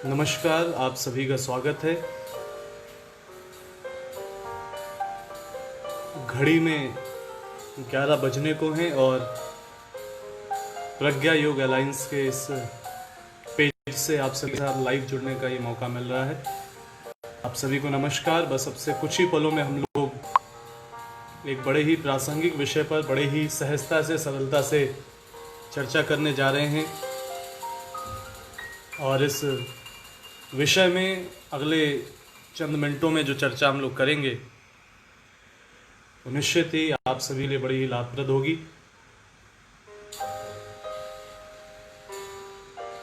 नमस्कार, आप सभी का स्वागत है। घड़ी में 11 बजने को हैं और प्रज्ञा योग अलायंस के इस पेज से आप सभी के साथ लाइव जुड़ने का ये मौका मिल रहा है। आप सभी को नमस्कार। बस अब से कुछ ही पलों में हम लोग एक बड़े ही प्रासंगिक विषय पर बड़े ही सहजता से, सरलता से चर्चा करने जा रहे हैं और इस विषय में अगले चंद मिनटों में जो चर्चा हम लोग करेंगे वो निश्चित ही आप सभी के लिए बड़ी ही लाभप्रद होगी।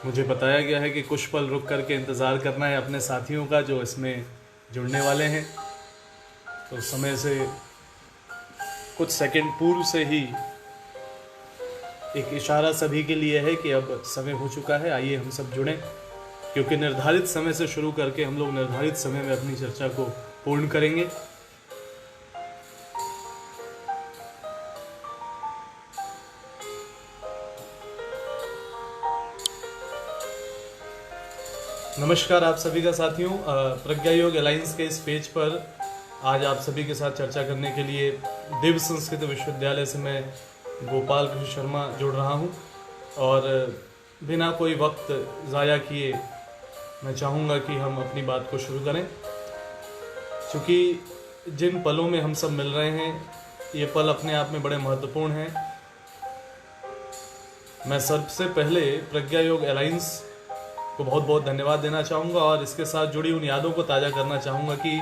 मुझे बताया गया है कि कुछ पल रुक करके इंतज़ार करना है अपने साथियों का जो इसमें जुड़ने वाले हैं। तो समय से कुछ सेकंड पूर्व से ही एक इशारा सभी के लिए है कि अब समय हो चुका है, आइए हम सब जुड़ें, क्योंकि निर्धारित समय से शुरू करके हम लोग निर्धारित समय में अपनी चर्चा को पूर्ण करेंगे। नमस्कार आप सभी का साथियों। प्रज्ञा योग अलायंस के इस पेज पर आज आप सभी के साथ चर्चा करने के लिए दिव्य संस्कृत विश्वविद्यालय से मैं गोपाल कृष्ण शर्मा जुड़ रहा हूं और बिना कोई वक्त ज़ाया किए मैं चाहूँगा कि हम अपनी बात को शुरू करें। क्योंकि जिन पलों में हम सब मिल रहे हैं ये पल अपने आप में बड़े महत्वपूर्ण हैं। मैं सबसे पहले प्रज्ञा योग अलायंस को बहुत बहुत धन्यवाद देना चाहूँगा और इसके साथ जुड़ी उन यादों को ताज़ा करना चाहूँगा कि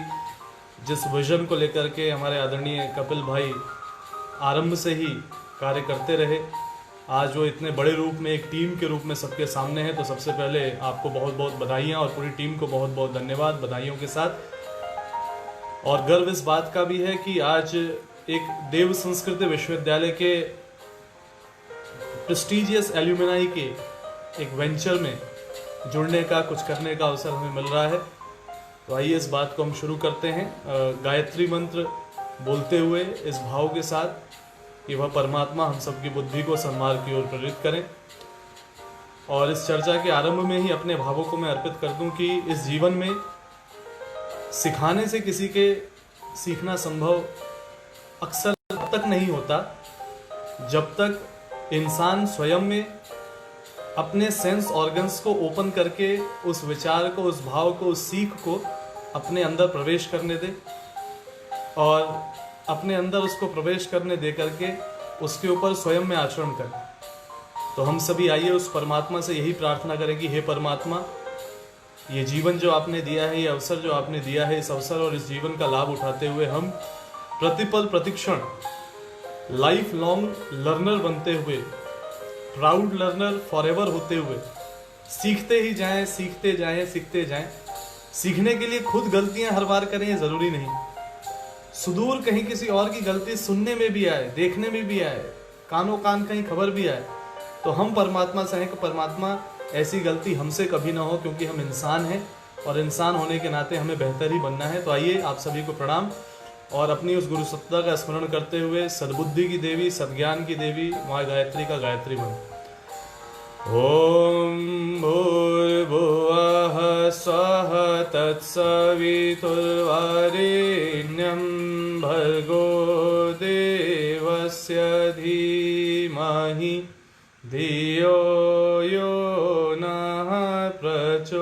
जिस विजन को लेकर के हमारे आदरणीय कपिल भाई आरंभ से ही कार्य करते रहे, आज वो इतने बड़े रूप में एक टीम के रूप में सबके सामने है। तो सबसे पहले आपको बहुत बहुत बधाइयाँ और पूरी टीम को बहुत बहुत धन्यवाद बधाइयों के साथ। और गर्व इस बात का भी है कि आज एक देव संस्कृत विश्वविद्यालय के प्रेस्टिजियस एल्यूमिनाई के एक वेंचर में जुड़ने का, कुछ करने का अवसर हमें मिल रहा है। तो आइए इस बात को हम शुरू करते हैं गायत्री मंत्र बोलते हुए इस भाव के साथ कि वह परमात्मा हम सबकी बुद्धि को सन्मार्ग की ओर प्रेरित करें। और इस चर्चा के आरंभ में ही अपने भावों को मैं अर्पित कर दूं कि इस जीवन में सिखाने से किसी के सीखना संभव अक्सर तब तक नहीं होता जब तक इंसान स्वयं में अपने सेंस ऑर्गन्स को ओपन करके उस विचार को, उस भाव को, उस सीख को अपने अंदर प्रवेश करने दे और अपने अंदर उसको प्रवेश करने दे करके उसके ऊपर स्वयं में आचरण करें। तो हम सभी आइए उस परमात्मा से यही प्रार्थना करें कि हे परमात्मा, ये जीवन जो आपने दिया है, ये अवसर जो आपने दिया है, इस अवसर और इस जीवन का लाभ उठाते हुए हम प्रतिपल प्रतिक्षण लाइफ लॉन्ग लर्नर बनते हुए, प्राउड लर्नर फॉरएवर होते हुए सीखते ही जाएं, सीखते जाएं, सीखते जाएं। सीखने के लिए खुद गलतियां हर बार करें ये जरूरी नहीं, सुदूर कहीं किसी और की गलती सुनने में भी आए, देखने में भी आए, कानों कान कहीं खबर भी आए, तो हम परमात्मा से हैं कि परमात्मा ऐसी गलती हमसे कभी ना हो, क्योंकि हम इंसान हैं और इंसान होने के नाते हमें बेहतर ही बनना है। तो आइए आप सभी को प्रणाम और अपनी उस गुरु सत्ता का स्मरण करते हुए सद्बुद्धि की देवी, सद्ज्ञान की देवी माँ गायत्री का गायत्री मंत्र। ओम भूर्भुवः स्वः तत्सवितुर्वरेण्यं भर्गो देवस्य धीमहि धियो यो नः प्रचोदयात्।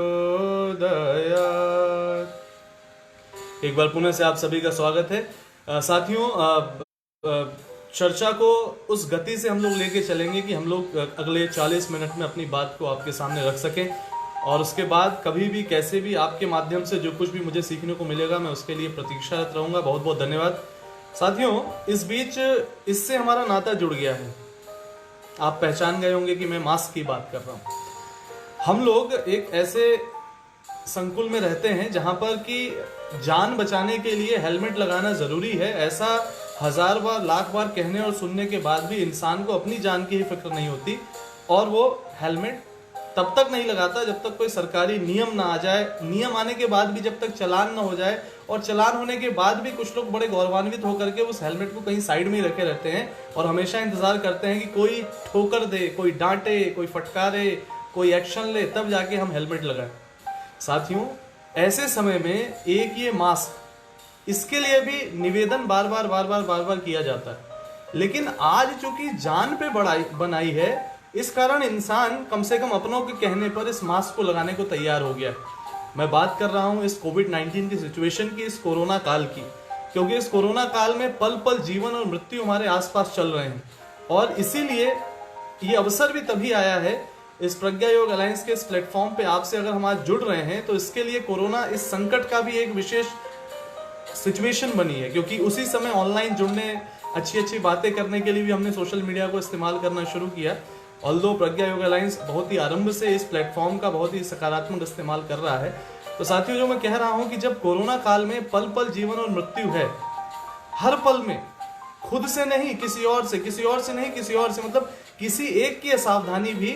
एक बार पुनः से आप सभी का स्वागत है। साथियों, चर्चा को उस गति से हम लोग लेके चलेंगे कि हम लोग अगले 40 मिनट में अपनी बात को आपके सामने रख सकें और उसके बाद कभी भी कैसे भी आपके माध्यम से जो कुछ भी मुझे सीखने को मिलेगा मैं उसके लिए प्रतीक्षारत रहूंगा। बहुत बहुत धन्यवाद। साथियों, इस बीच इससे हमारा नाता जुड़ गया है। आप पहचान गए होंगे कि मैं मास्क की बात कर रहा हूँ। हम लोग एक ऐसे संकुल में रहते हैं जहां पर कि जान बचाने के लिए हेलमेट लगाना जरूरी है। ऐसा 1000 बार, लाख बार कहने और सुनने के बाद भी इंसान को अपनी जान की ही फिक्र नहीं होती और वो हेलमेट तब तक नहीं लगाता जब तक कोई सरकारी नियम ना आ जाए। नियम आने के बाद भी जब तक चालान ना हो जाए, और चालान होने के बाद भी कुछ लोग बड़े गौरवान्वित होकर के उस हेलमेट को कहीं साइड में ही रखे रहते हैं और हमेशा इंतजार करते हैं कि कोई ठोकर दे, कोई डांटे, कोई फटकारे, कोई एक्शन ले, तब जाके हम हेलमेट लगाएं। साथियों, ऐसे समय में एक ये मास्क, इसके लिए भी निवेदन बार बार किया जाता है, लेकिन आज चूंकि जान पे बनाई है, इस कारण इंसान कम से कम अपनों के कहने पर इस मास्क को लगाने को तैयार हो गया। मैं बात कर रहा हूं इस कोविड-19 की सिचुएशन की, इस कोरोना काल की, क्योंकि इस कोरोना काल में पल पल जीवन और मृत्यु हमारे आसपास चल रहे हैं, और इसीलिए ये अवसर भी तभी आया है। इस प्रज्ञा योग अलायंस के इस प्लेटफॉर्म पे आपसे अगर हम आज जुड़ रहे हैं, तो इसके लिए कोरोना इस संकट का भी एक विशेष सिचुएशन बनी है, क्योंकि उसी समय ऑनलाइन जुड़ने, अच्छी बातें करने के लिए भी हमने सोशल मीडिया को इस्तेमाल करना शुरू किया। ऑल्दो प्रज्ञा योग अलायंस बहुत ही आरंभ से इस प्लेटफॉर्म का बहुत ही सकारात्मक इस्तेमाल कर रहा है। तो साथियों, जो मैं कह रहा हूं कि जब कोरोना काल में पल पल जीवन और मृत्यु है, हर पल में खुद से नहीं किसी और से, किसी और से नहीं किसी और से, मतलब किसी एक की असावधानी भी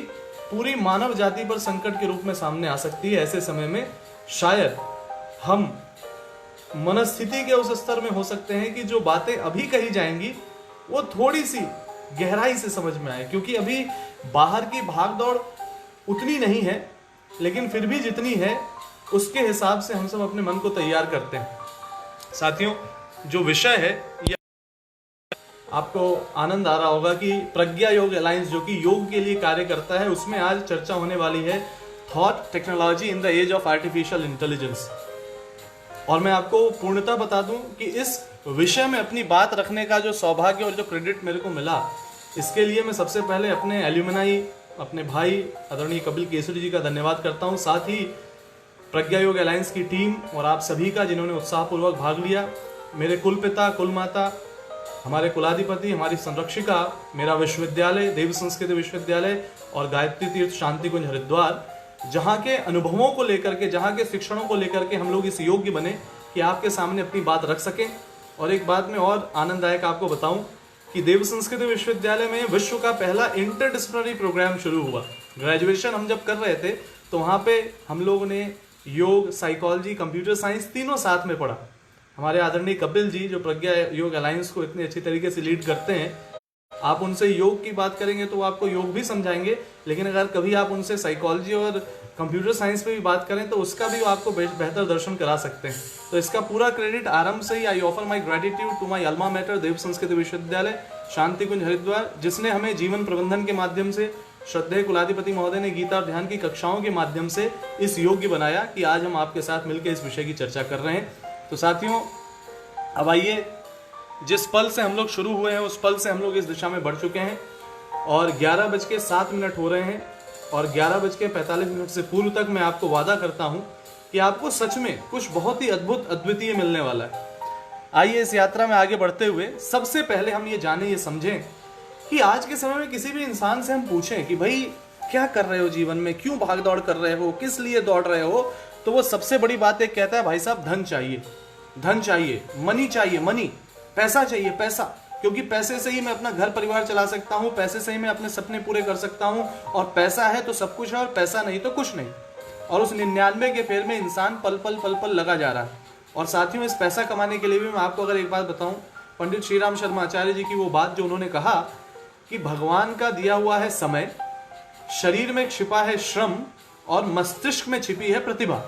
पूरी मानव जाति पर संकट के रूप में सामने आ सकती है। ऐसे समय में शायद हम मनस्थिति के उस स्तर में हो सकते हैं कि जो बातें अभी कही जाएंगी वो थोड़ी सी गहराई से समझ में आए, क्योंकि अभी बाहर की भागदौड़ उतनी नहीं है, लेकिन फिर भी जितनी है उसके हिसाब से हम सब अपने मन को तैयार करते हैं। साथियों, जो विषय है ये आपको आनंद आ रहा होगा कि प्रज्ञा योग अलायंस, जो कि योग के लिए कार्य करता है, उसमें आज चर्चा होने वाली है thought technology in the age of artificial intelligence. और मैं आपको पूर्णतः बता दूं कि इस विषय में अपनी बात रखने का जो सौभाग्य और जो क्रेडिट मेरे को मिला, इसके लिए मैं सबसे पहले अपने एल्यूमिनाई, अपने भाई आदरणीय कपिल केसरी जी का धन्यवाद करता हूं, साथ ही प्रज्ञा योग अलायंस की टीम और आप सभी का जिन्होंने उत्साहपूर्वक भाग लिया। मेरे कुल पिता, कुल माता, हमारे कुलाधिपति, हमारी संरक्षिका, मेरा विश्वविद्यालय देव संस्कृत विश्वविद्यालय और गायत्री तीर्थ शांति कुंज हरिद्वार, जहाँ के अनुभवों को लेकर के, जहाँ के शिक्षणों को लेकर के हम लोग इस योग्य बने कि आपके सामने अपनी बात रख सकें। और एक बात मैं और आनंददायक आपको बताऊं कि देव संस्कृत विश्वविद्यालय में विश्व का पहला इंटरडिसिप्लिनरी प्रोग्राम शुरू हुआ। ग्रेजुएशन हम जब कर रहे थे तो वहाँ पे हम लोगों ने योग, साइकोलॉजी, कंप्यूटर साइंस तीनों साथ में पढ़ा। हमारे आदरणीय कपिल जी, जो प्रज्ञा योग अलायंस को इतनी अच्छी तरीके से लीड करते हैं, आप उनसे योग की बात करेंगे तो वो आपको योग भी समझाएंगे, लेकिन अगर कभी आप उनसे साइकोलॉजी और कंप्यूटर साइंस पे भी बात करें तो उसका भी वो आपको बेहतर दर्शन करा सकते हैं। तो इसका पूरा क्रेडिट आरंभ से ही I offer my gratitude to my alma mater Dev Sanskrit Vishwavidyalaya Shanti कुंज हरिद्वार, जिसने हमें जीवन प्रबंधन के माध्यम से, श्रद्धेय कुलाधिपति महोदय ने गीता और ध्यान की कक्षाओं के माध्यम से इस योग्य बनाया कि आज हम आपके साथ मिलकर इस विषय की चर्चा कर रहे हैं। तो साथियों, अब आइए, जिस पल से हम लोग शुरू हुए हैं उस पल से हम लोग इस दिशा में बढ़ चुके हैं और 11:07 हो रहे हैं और 11:45 से पूर्व तक मैं आपको वादा करता हूं कि आपको सच में कुछ बहुत ही अद्भुत, अद्वितीय मिलने वाला है। आइए इस यात्रा में आगे बढ़ते हुए सबसे पहले हम ये जानें, ये समझें कि आज के समय में किसी भी इंसान से हम पूछें कि भाई क्या कर रहे हो जीवन में, क्यों भाग दौड़ कर रहे हो, किस लिए दौड़ रहे हो, तो वो सबसे बड़ी बात एक कहता है, भाई साहब धन चाहिए, धन चाहिए, मनी चाहिए, मनी, पैसा चाहिए, पैसा, क्योंकि पैसे से ही मैं अपना घर परिवार चला सकता हूँ, पैसे से ही मैं अपने सपने पूरे कर सकता हूँ, और पैसा है तो सब कुछ है और पैसा नहीं तो कुछ नहीं। और उस 99 के फेर में इंसान पल पल लगा जा रहा है। और साथियों, इस पैसा कमाने के लिए भी मैं आपको अगर एक बात बताऊं, पंडित श्री राम शर्मा आचार्य जी की वो बात जो उन्होंने कहा कि भगवान का दिया हुआ है समय, शरीर में छिपा है श्रम और मस्तिष्क में छिपी है प्रतिभा।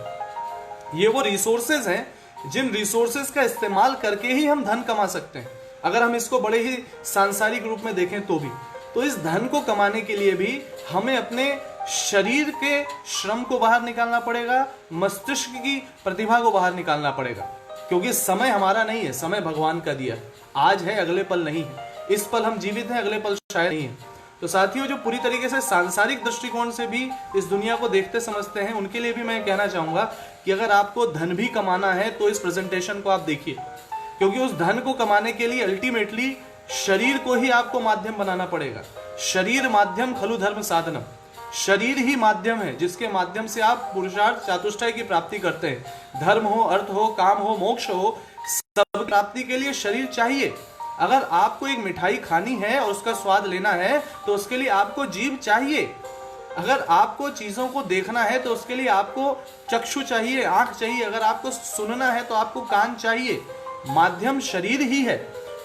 ये वो रिसोर्सेज हैं जिन रिसोर्सेज का इस्तेमाल करके ही हम धन कमा सकते हैं, अगर हम इसको बड़े ही सांसारिक रूप में देखें तो भी। तो इस धन को कमाने के लिए भी हमें अपने शरीर के श्रम को बाहर निकालना पड़ेगा, मस्तिष्क की प्रतिभा को बाहर निकालना पड़ेगा, क्योंकि समय हमारा नहीं है, समय भगवान का दिया। आज है, अगले पल नहीं है। इस पल हम जीवित हैं, अगले पल शायद नहीं है। तो साथियों, जो पूरी तरीके से सांसारिक दृष्टिकोण से भी इस दुनिया को देखते समझते हैं, उनके लिए भी मैं कहना चाहूंगा कि अगर आपको धन भी कमाना है तो इस प्रेजेंटेशन को आप देखिए, क्योंकि उस धन को कमाने के लिए अल्टीमेटली शरीर को ही आपको माध्यम बनाना पड़ेगा। शरीर माध्यम खलु धर्म साधनम, शरीर ही माध्यम है जिसके माध्यम से आप पुरुषार्थ चातुष्टय की प्राप्ति करते हैं। धर्म हो, अर्थ हो, काम हो, मोक्ष हो, सब प्राप्ति के लिए शरीर चाहिए। अगर आपको एक मिठाई खानी है और उसका स्वाद लेना है तो उसके लिए आपको जीभ चाहिए। अगर आपको चीजों को देखना है तो उसके लिए आपको चक्षु चाहिए, आंख चाहिए। अगर आपको सुनना है तो आपको कान चाहिए। माध्यम शरीर ही है,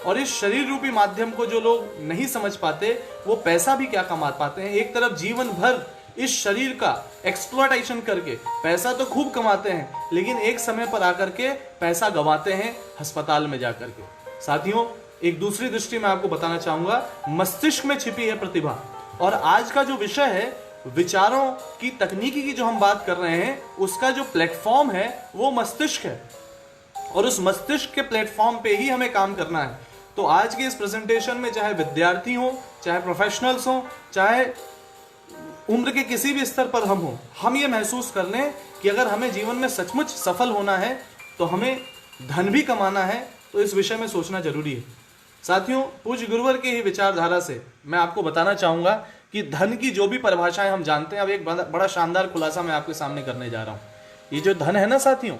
और इस शरीर रूपी माध्यम को जो लोग नहीं समझ पाते वो पैसा भी क्या कमा पाते हैं। एक तरफ जीवन भर इस शरीर का एक्सप्लॉयटेशन करके पैसा तो खूब कमाते हैं, लेकिन एक समय पर आकर के पैसा गंवाते हैं अस्पताल में जाकर के। साथियों, एक दूसरी दृष्टि में आपको बताना चाहूंगा, मस्तिष्क में छिपी है प्रतिभा। और आज का जो विषय है विचारों की तकनीकी की जो हम बात कर रहे हैं, उसका जो प्लेटफॉर्म है वो मस्तिष्क है, और उस मस्तिष्क के प्लेटफॉर्म पे ही हमें काम करना है। तो आज के इस प्रेजेंटेशन में चाहे विद्यार्थी हो, चाहे प्रोफेशनल्स हो, चाहे उम्र के किसी भी स्तर पर हम हो, हम ये महसूस कर लें कि अगर हमें जीवन में सचमुच सफल होना है तो हमें धन भी कमाना है। तो इस विषय में सोचना जरूरी है। साथियों, पूज्य गुरुवर की ही विचारधारा से मैं आपको बताना चाहूंगा कि धन की जो भी परिभाषाएं हम जानते हैं, अब एक बड़ा शानदार खुलासा मैं आपके सामने करने जा रहा हूं। ये जो धन है ना साथियों,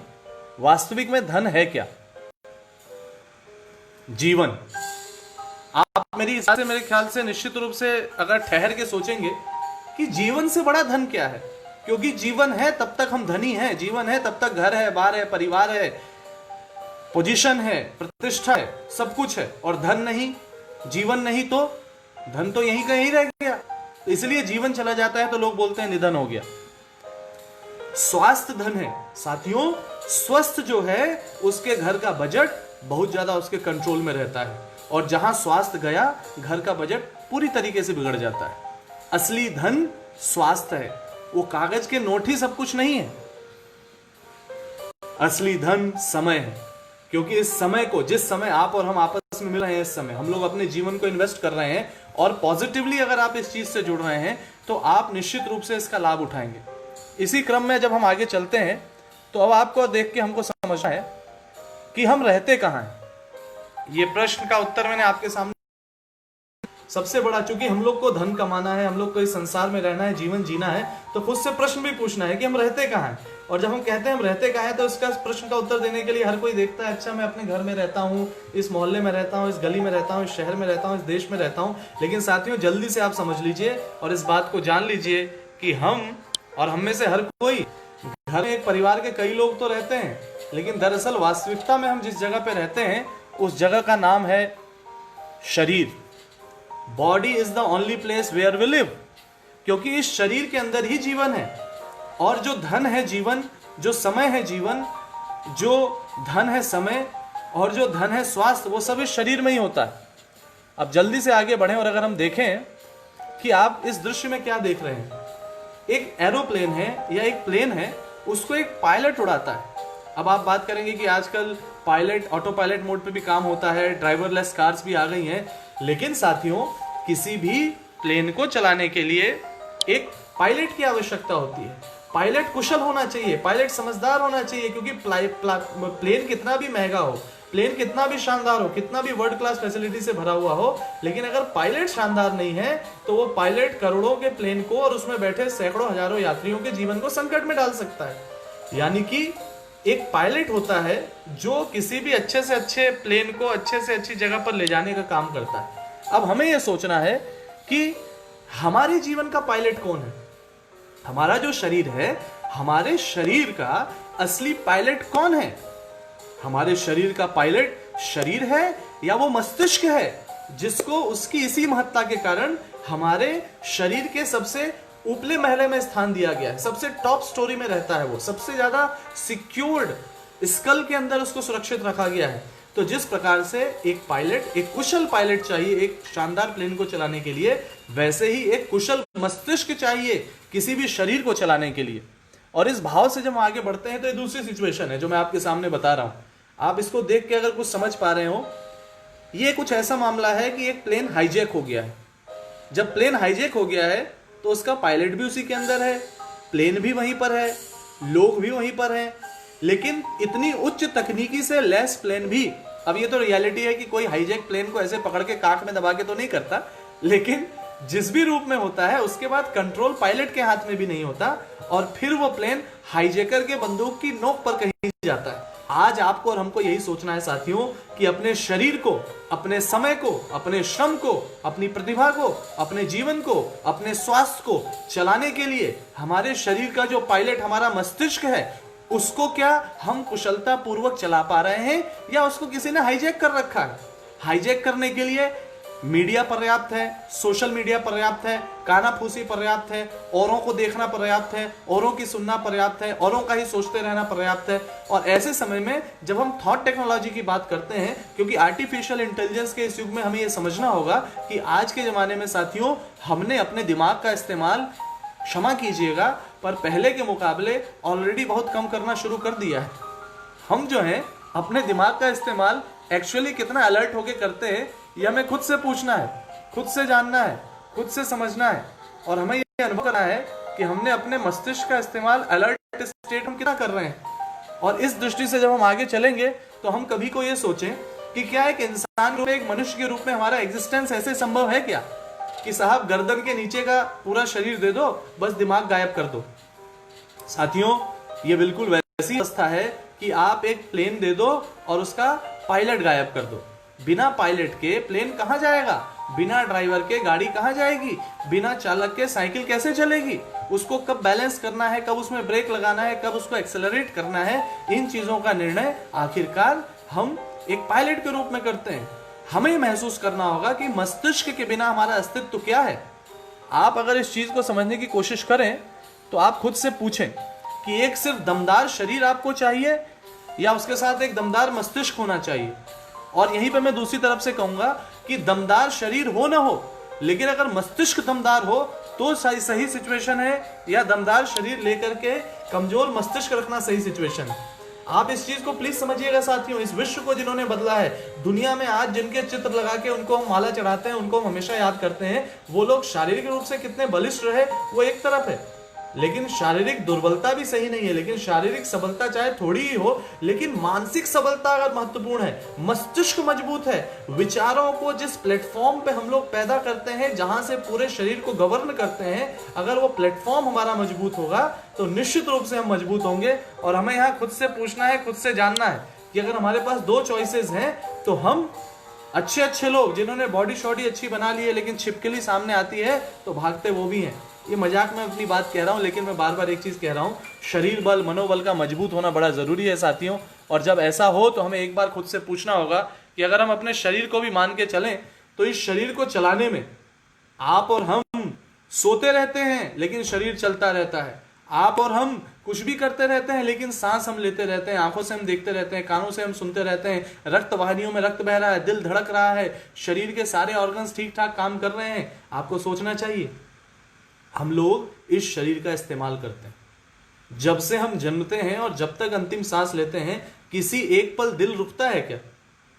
वास्तविक में धन है क्या? जीवन। आप मेरी से मेरे ख्याल से निश्चित रूप से अगर ठहर के सोचेंगे कि जीवन से बड़ा धन क्या है, क्योंकि जीवन है तब तक हम धनी हैं, जीवन है तब तक घर है, बार है, परिवार है, पोजीशन है, प्रतिष्ठा है, सब कुछ है। और धन नहीं, जीवन नहीं तो धन तो यहीं का यहीं रह गया। तो इसलिए जीवन चला जाता है तो लोग बोलते हैं निधन हो गया। स्वास्थ्य धन है साथियों। स्वस्थ जो है उसके घर का बजट बहुत ज्यादा उसके कंट्रोल में रहता है, और जहां स्वास्थ्य गया घर का बजट पूरी तरीके से बिगड़ जाता है। असली धन स्वास्थ्य है, वो कागज के नोट ही सब कुछ नहीं है। असली धन समय है, क्योंकि इस समय को, जिस समय आप और हम आपस में मिल रहे हैं, इस समय हम लोग अपने जीवन को इन्वेस्ट कर रहे हैं, और पॉजिटिवली अगर आप इस चीज से जुड़ रहे हैं तो आप निश्चित रूप से इसका लाभ उठाएंगे। इसी क्रम में जब हम आगे चलते हैं तो अब आपको देख के हमको समझना है कि हम रहते कहां हैं। ये प्रश्न का उत्तर मैंने आपके सामने सबसे बड़ा, चूंकि हम लोग को धन कमाना है, हम लोग को इस संसार में रहना है, जीवन जीना है, तो खुद से प्रश्न भी पूछना है कि हम रहते कहां हैं। और जब हम कहते हैं हम रहते कहां हैं, तो इसका प्रश्न का उत्तर देने के लिए हर कोई देखता है, अच्छा मैं अपने घर में रहता हूँ, इस मोहल्ले में रहता हूँ, इस गली में रहता हूँ, इस शहर में रहता हूँ, इस देश में रहता हूँ। लेकिन साथियों, जल्दी से आप समझ लीजिए और इस बात को जान लीजिए कि हम और हम में से हर कोई घर में एक परिवार के कई लोग तो रहते हैं, लेकिन दरअसल वास्तविकता में हम जिस जगह पे रहते हैं उस जगह का नाम है शरीर। Body is the only place where we live, क्योंकि इस शरीर के अंदर ही जीवन है। और जो धन है जीवन, जो समय है जीवन, जो धन है समय, और जो धन है स्वास्थ्य, वो सब इस शरीर में ही होता है। अब जल्दी से आगे बढ़ें और अगर हम देखें कि आप इस दृश्य में क्या देख रहे हैं, एक एरोप्लेन है या एक प्लेन है, उसको एक पायलट उड़ाता है। अब आप बात करेंगे कि आजकल पायलट, ऑटो पायलट मोड पे भी काम होता है, ड्राइवरलेस कार्स भी आ गई हैं, लेकिन साथियों किसी भी प्लेन को चलाने के लिए एक पायलट की आवश्यकता होती है। पायलट कुशल होना चाहिए, पायलट समझदार होना चाहिए, क्योंकि प्लेन कितना भी महंगा हो, प्लेन कितना भी शानदार हो, कितना भी वर्ल्ड क्लास फैसिलिटी से भरा हुआ हो, लेकिन अगर पायलट शानदार नहीं है तो वो पायलट करोड़ों के प्लेन को और उसमें बैठे सैकड़ों हजारों यात्रियों के जीवन को संकट में डाल सकता है। यानी कि एक पायलट होता है जो किसी भी अच्छे से अच्छे प्लेन को अच्छे से अच्छी जगह पर ले जाने का काम करता है। अब हमें यह सोचना है कि हमारे जीवन का पायलट कौन है। हमारा जो शरीर है, हमारे शरीर का असली पायलट कौन है? हमारे शरीर का पायलट शरीर है या वो मस्तिष्क है, जिसको उसकी इसी महत्ता के कारण हमारे शरीर के सबसे ऊपले महले में स्थान दिया गया है, सबसे टॉप स्टोरी में रहता है, वो सबसे ज्यादा सिक्योर्ड स्कल के अंदर उसको सुरक्षित रखा गया है। तो जिस प्रकार से एक पायलट, एक कुशल पायलट चाहिए एक शानदार प्लेन को चलाने के लिए, वैसे ही एक कुशल मस्तिष्क चाहिए किसी भी शरीर को चलाने के लिए। और इस भाव से जब हम आगे बढ़ते हैं तो ये दूसरी सिचुएशन है जो मैं आपके सामने बता रहा हूं। आप इसको देख के अगर कुछ समझ पा रहे हो, ये कुछ ऐसा मामला है कि एक प्लेन हाईजैक हो गया है। जब प्लेन हाईजैक हो गया है तो उसका पायलट भी उसी के अंदर है, प्लेन भी वहीं पर है, लोग भी वहीं पर हैं, लेकिन इतनी उच्च तकनीकी से लैस प्लेन भी, अब ये तो रियलिटी है कि कोई हाईजैक प्लेन को ऐसे पकड़ के काख में दबा के तो नहीं करता, लेकिन जिस भी रूप में होता है उसके बाद कंट्रोल पायलट के हाथ में भी नहीं होता, और फिर वो प्लेन हाईजैकर के बंदूक की नोक पर कहीं जाता है। आज आपको और हमको यही सोचना है साथियों कि अपने शरीर को, अपने समय को, अपने श्रम को, अपनी प्रतिभा को, अपने जीवन को, अपने स्वास्थ्य को चलाने के लिए हमारे शरीर का जो पायलट हमारा मस्तिष्क है, उसको क्या हम कुशलता पूर्वक चला पा रहे हैं या उसको किसी ने हाईजैक कर रखा है। हाईजैक करने के लिए मीडिया पर्याप्त है, सोशल मीडिया पर्याप्त है, कानाफूसी पर्याप्त है, औरों को देखना पर्याप्त है, औरों की सुनना पर्याप्त है, औरों का ही सोचते रहना पर्याप्त है। और ऐसे समय में जब हम थॉट टेक्नोलॉजी की बात करते हैं, क्योंकि आर्टिफिशियल इंटेलिजेंस के इस युग में हमें यह समझना होगा कि आज के जमाने में साथियों हमने अपने दिमाग का इस्तेमाल, क्षमा कीजिएगा, पर पहले के मुकाबले ऑलरेडी बहुत कम करना शुरू कर दिया है। हम जो है अपने दिमाग का इस्तेमाल एक्चुअली कितना अलर्ट होके करते हैं, यह हमें खुद से पूछना है, खुद से जानना है, खुद से समझना है। और हमें यह अनुभव करना है कि हमने अपने मस्तिष्क का इस्तेमाल अलर्ट स्टेट में कितना कर रहे हैं। और इस दृष्टि से जब हम आगे चलेंगे तो हम कभी को यह सोचें कि क्या एक इंसान के रूप में, एक मनुष्य के रूप में हमारा एग्जिस्टेंस ऐसे संभव है क्या कि साहब गर्दन के नीचे का पूरा शरीर दे दो, बस दिमाग गायब कर दो। साथियों, ये बिल्कुल वैसी अवस्था है कि आप एक प्लेन दे दो और उसका पायलट गायब कर दो। बिना पायलट के प्लेन कहां जाएगा, बिना ड्राइवर के गाड़ी कहां जाएगी, बिना चालक के साइकिल कैसे चलेगी, उसको कब बैलेंस करना है, कब उसमें ब्रेक लगाना है, कब उसको एक्सेलरेट करना है, इन चीजों का निर्णय आखिरकार हम एक पायलट के रूप में करते हैं। हमें महसूस करना होगा कि मस्तिष्क के बिना हमारा अस्तित्व क्या है। आप अगर इस चीज को समझने की कोशिश करें तो आप खुद से पूछें कि एक सिर्फ दमदार शरीर आपको चाहिए या उसके साथ एक दमदार मस्तिष्क होना चाहिए। और यहीं पे मैं दूसरी तरफ से कहूंगा कि दमदार शरीर हो ना हो, लेकिन अगर मस्तिष्क दमदार हो तो सही सिचुएशन है, या दमदार शरीर लेकर के कमजोर मस्तिष्क रखना सही सिचुएशन है। आप इस चीज को प्लीज समझिएगा साथियों। इस विश्व को जिन्होंने बदला है, दुनिया में आज जिनके चित्र लगा के उनको हम माला चढ़ाते हैं, उनको हम हमेशा याद करते हैं, वो लोग शारीरिक रूप से कितने बलिष्ठ रहे वो एक तरफ है, लेकिन शारीरिक दुर्बलता भी सही नहीं है। लेकिन शारीरिक सबलता चाहे थोड़ी ही हो, लेकिन मानसिक सबलता अगर महत्वपूर्ण है, मस्तिष्क मजबूत है, विचारों को जिस प्लेटफॉर्म पे हम लोग पैदा करते हैं, जहां से पूरे शरीर को गवर्न करते हैं, अगर वो प्लेटफॉर्म हमारा मजबूत होगा तो निश्चित रूप से हम मजबूत होंगे। और हमें यहाँ खुद से पूछना है, खुद से जानना है कि अगर हमारे पास दो चॉइसेस हैं तो हम अच्छे लोग जिन्होंने बॉडी शॉडी अच्छी बना ली है लेकिन छिपकली सामने आती है तो भागते वो भी हैं। ये मजाक में अपनी बात कह रहा हूं, लेकिन मैं बार बार एक चीज कह रहा हूं, शरीर बल, मनोबल का मजबूत होना बड़ा जरूरी है साथियों। और जब ऐसा हो तो हमें एक बार खुद से पूछना होगा कि अगर हम अपने शरीर को भी मान के चलें तो इस शरीर को चलाने में आप और हम सोते रहते हैं लेकिन शरीर चलता रहता है, आप और हम कुछ भी करते रहते हैं लेकिन सांस हम लेते रहते हैं, आंखों से हम देखते रहते हैं, कानों से हम सुनते रहते हैं, रक्त वाहिनियों में रक्त बह रहा है, दिल धड़क रहा है, शरीर के सारे ऑर्गन्स ठीक ठाक काम कर रहे हैं। आपको सोचना चाहिए, हम लोग इस शरीर का इस्तेमाल करते हैं। जब से हम जन्मते हैं और जब तक अंतिम सांस लेते हैं, किसी एक पल दिल रुकता है क्या?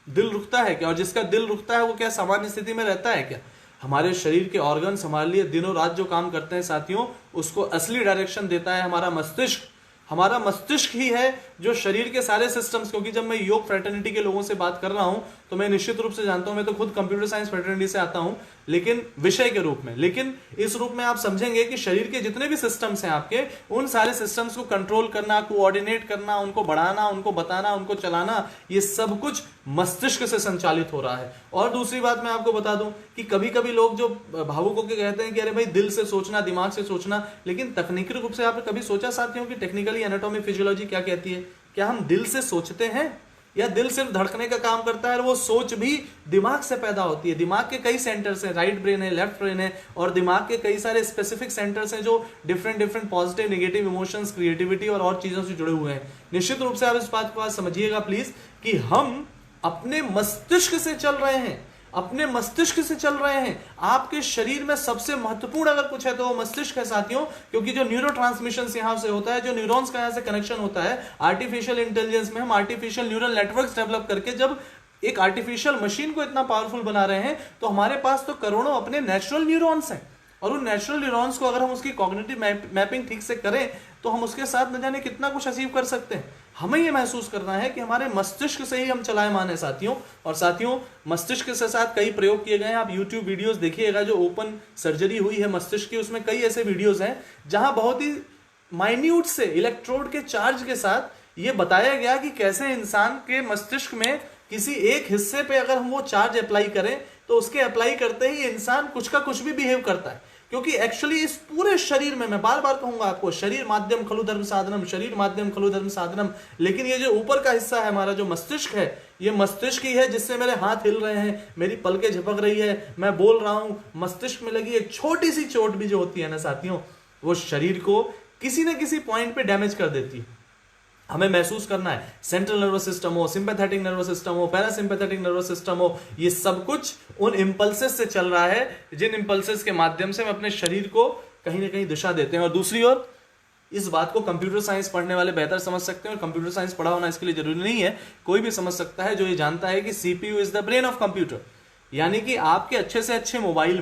दिल रुकता है क्या? और जिसका दिल रुकता है वो क्या सामान्य स्थिति में रहता है क्या? हमारे शरीर के ऑर्गन्स हमारे लिए दिनों रात जो काम करते हैं साथियों, उसको असली डायरेक्शन देता है हमारा मस्तिष्क। हमारा मस्तिष्क ही है जो शरीर के सारे सिस्टम्स, क्योंकि जब मैं योग फ्रेटर्निटी के लोगों से बात कर रहा हूं तो मैं निश्चित रूप से जानता हूं, मैं तो खुद कंप्यूटर साइंस फ्रेटर्निटी से आता हूं, लेकिन विषय के रूप में, लेकिन इस रूप में आप समझेंगे कि शरीर के जितने भी सिस्टम्स हैं आपके, उन सारे सिस्टम्स को कंट्रोल करना, कोऑर्डिनेट करना, उनको बढ़ाना, उनको बताना, उनको चलाना, ये सब कुछ मस्तिष्क से संचालित हो रहा है। और दूसरी बात मैं आपको बता दूं कि कभी कभी लोग जो भावुक होकर कहते हैं कि अरे भाई दिल से सोचना, दिमाग से सोचना, लेकिन तकनीकी रूप से आपने कभी सोचा साथियों कि टेक्निकली एनाटॉमी फिजियोलॉजी क्या कहती है? क्या हम दिल से सोचते हैं या दिल सिर्फ धड़कने का काम करता है और वो सोच भी दिमाग से पैदा होती है? दिमाग के कई सेंटर्स हैं, राइट ब्रेन है, लेफ्ट ब्रेन है, और दिमाग के कई सारे स्पेसिफिक सेंटर्स हैं जो different positive negative emotions, creativity और चीजों से जुड़े हुए हैं। निश्चित रूप से आप इस बात को समझिएगा प्लीज कि हम अपने मस्तिष्क से चल रहे हैं, अपने मस्तिष्क से चल रहे हैं। आपके शरीर में सबसे महत्वपूर्ण अगर कुछ है तो वो मस्तिष्क है साथियों, क्योंकि जो न्यूरो ट्रांसमिशन यहां से होता है, जो न्यूरॉन्स का यहां से कनेक्शन होता है, आर्टिफिशियल इंटेलिजेंस में हम आर्टिफिशियल न्यूरल नेटवर्क्स डेवलप करके जब एक आर्टिफिशियल मशीन को इतना पावरफुल बना रहे हैं तो हमारे पास तो करोड़ों अपने नेचुरल न्यूरॉन्स हैं, और उन नेचुरल न्यूरॉन्स को अगर हम उसकी कॉग्निटिव मैपिंग ठीक से करें तो हम उसके साथ न जाने कितना कुछ अचीव कर सकते हैं। हमें यह महसूस करना है कि हमारे मस्तिष्क से ही हम चलायमान है साथियों। और साथियों, मस्तिष्क के साथ कई प्रयोग किए गए हैं। आप YouTube वीडियोस देखिएगा, जो ओपन सर्जरी हुई है मस्तिष्क की, उसमें कई ऐसे वीडियोस हैं जहां बहुत ही माइन्यूट से इलेक्ट्रोड के चार्ज के साथ ये बताया गया कि कैसे इंसान के मस्तिष्क में किसी एक हिस्से पे अगर हम वो चार्ज अप्लाई करें तो उसके अप्लाई करते ही इंसान कुछ का कुछ भी बिहेव करता है। क्योंकि एक्चुअली इस पूरे शरीर में, मैं बार बार कहूंगा आपको, शरीर माध्यम खलु धर्म साधनम, शरीर माध्यम खलु धर्म साधनम, लेकिन ये जो ऊपर का हिस्सा है हमारा जो मस्तिष्क है, ये मस्तिष्क ही है जिससे मेरे हाथ हिल रहे हैं, मेरी पलकें झपक रही है, मैं बोल रहा हूं। मस्तिष्क में लगी एक छोटी सी चोट भी जो होती है ना साथियों, वो शरीर को किसी न किसी पॉइंट पे डैमेज कर देती है। हमें महसूस करना है, सेंट्रल नर्वस सिस्टम हो, सिंपैथेटिक नर्वस सिस्टम हो, पैरासिम्पैथेटिक नर्वस सिस्टम हो, ये सब कुछ उन इंपल्सेस से चल रहा है जिन इंपल्सेस के माध्यम से हम अपने शरीर को कहीं ना कहीं दिशा देते हैं। और दूसरी ओर इस बात को कंप्यूटर साइंस पढ़ने वाले बेहतर समझ सकते हैं, और कंप्यूटर साइंस पढ़ा होना इसके लिए जरूरी नहीं है, कोई भी समझ सकता है जो ये जानता है कि CPU is the brain of computer. यानी कि आपके अच्छे से अच्छे मोबाइल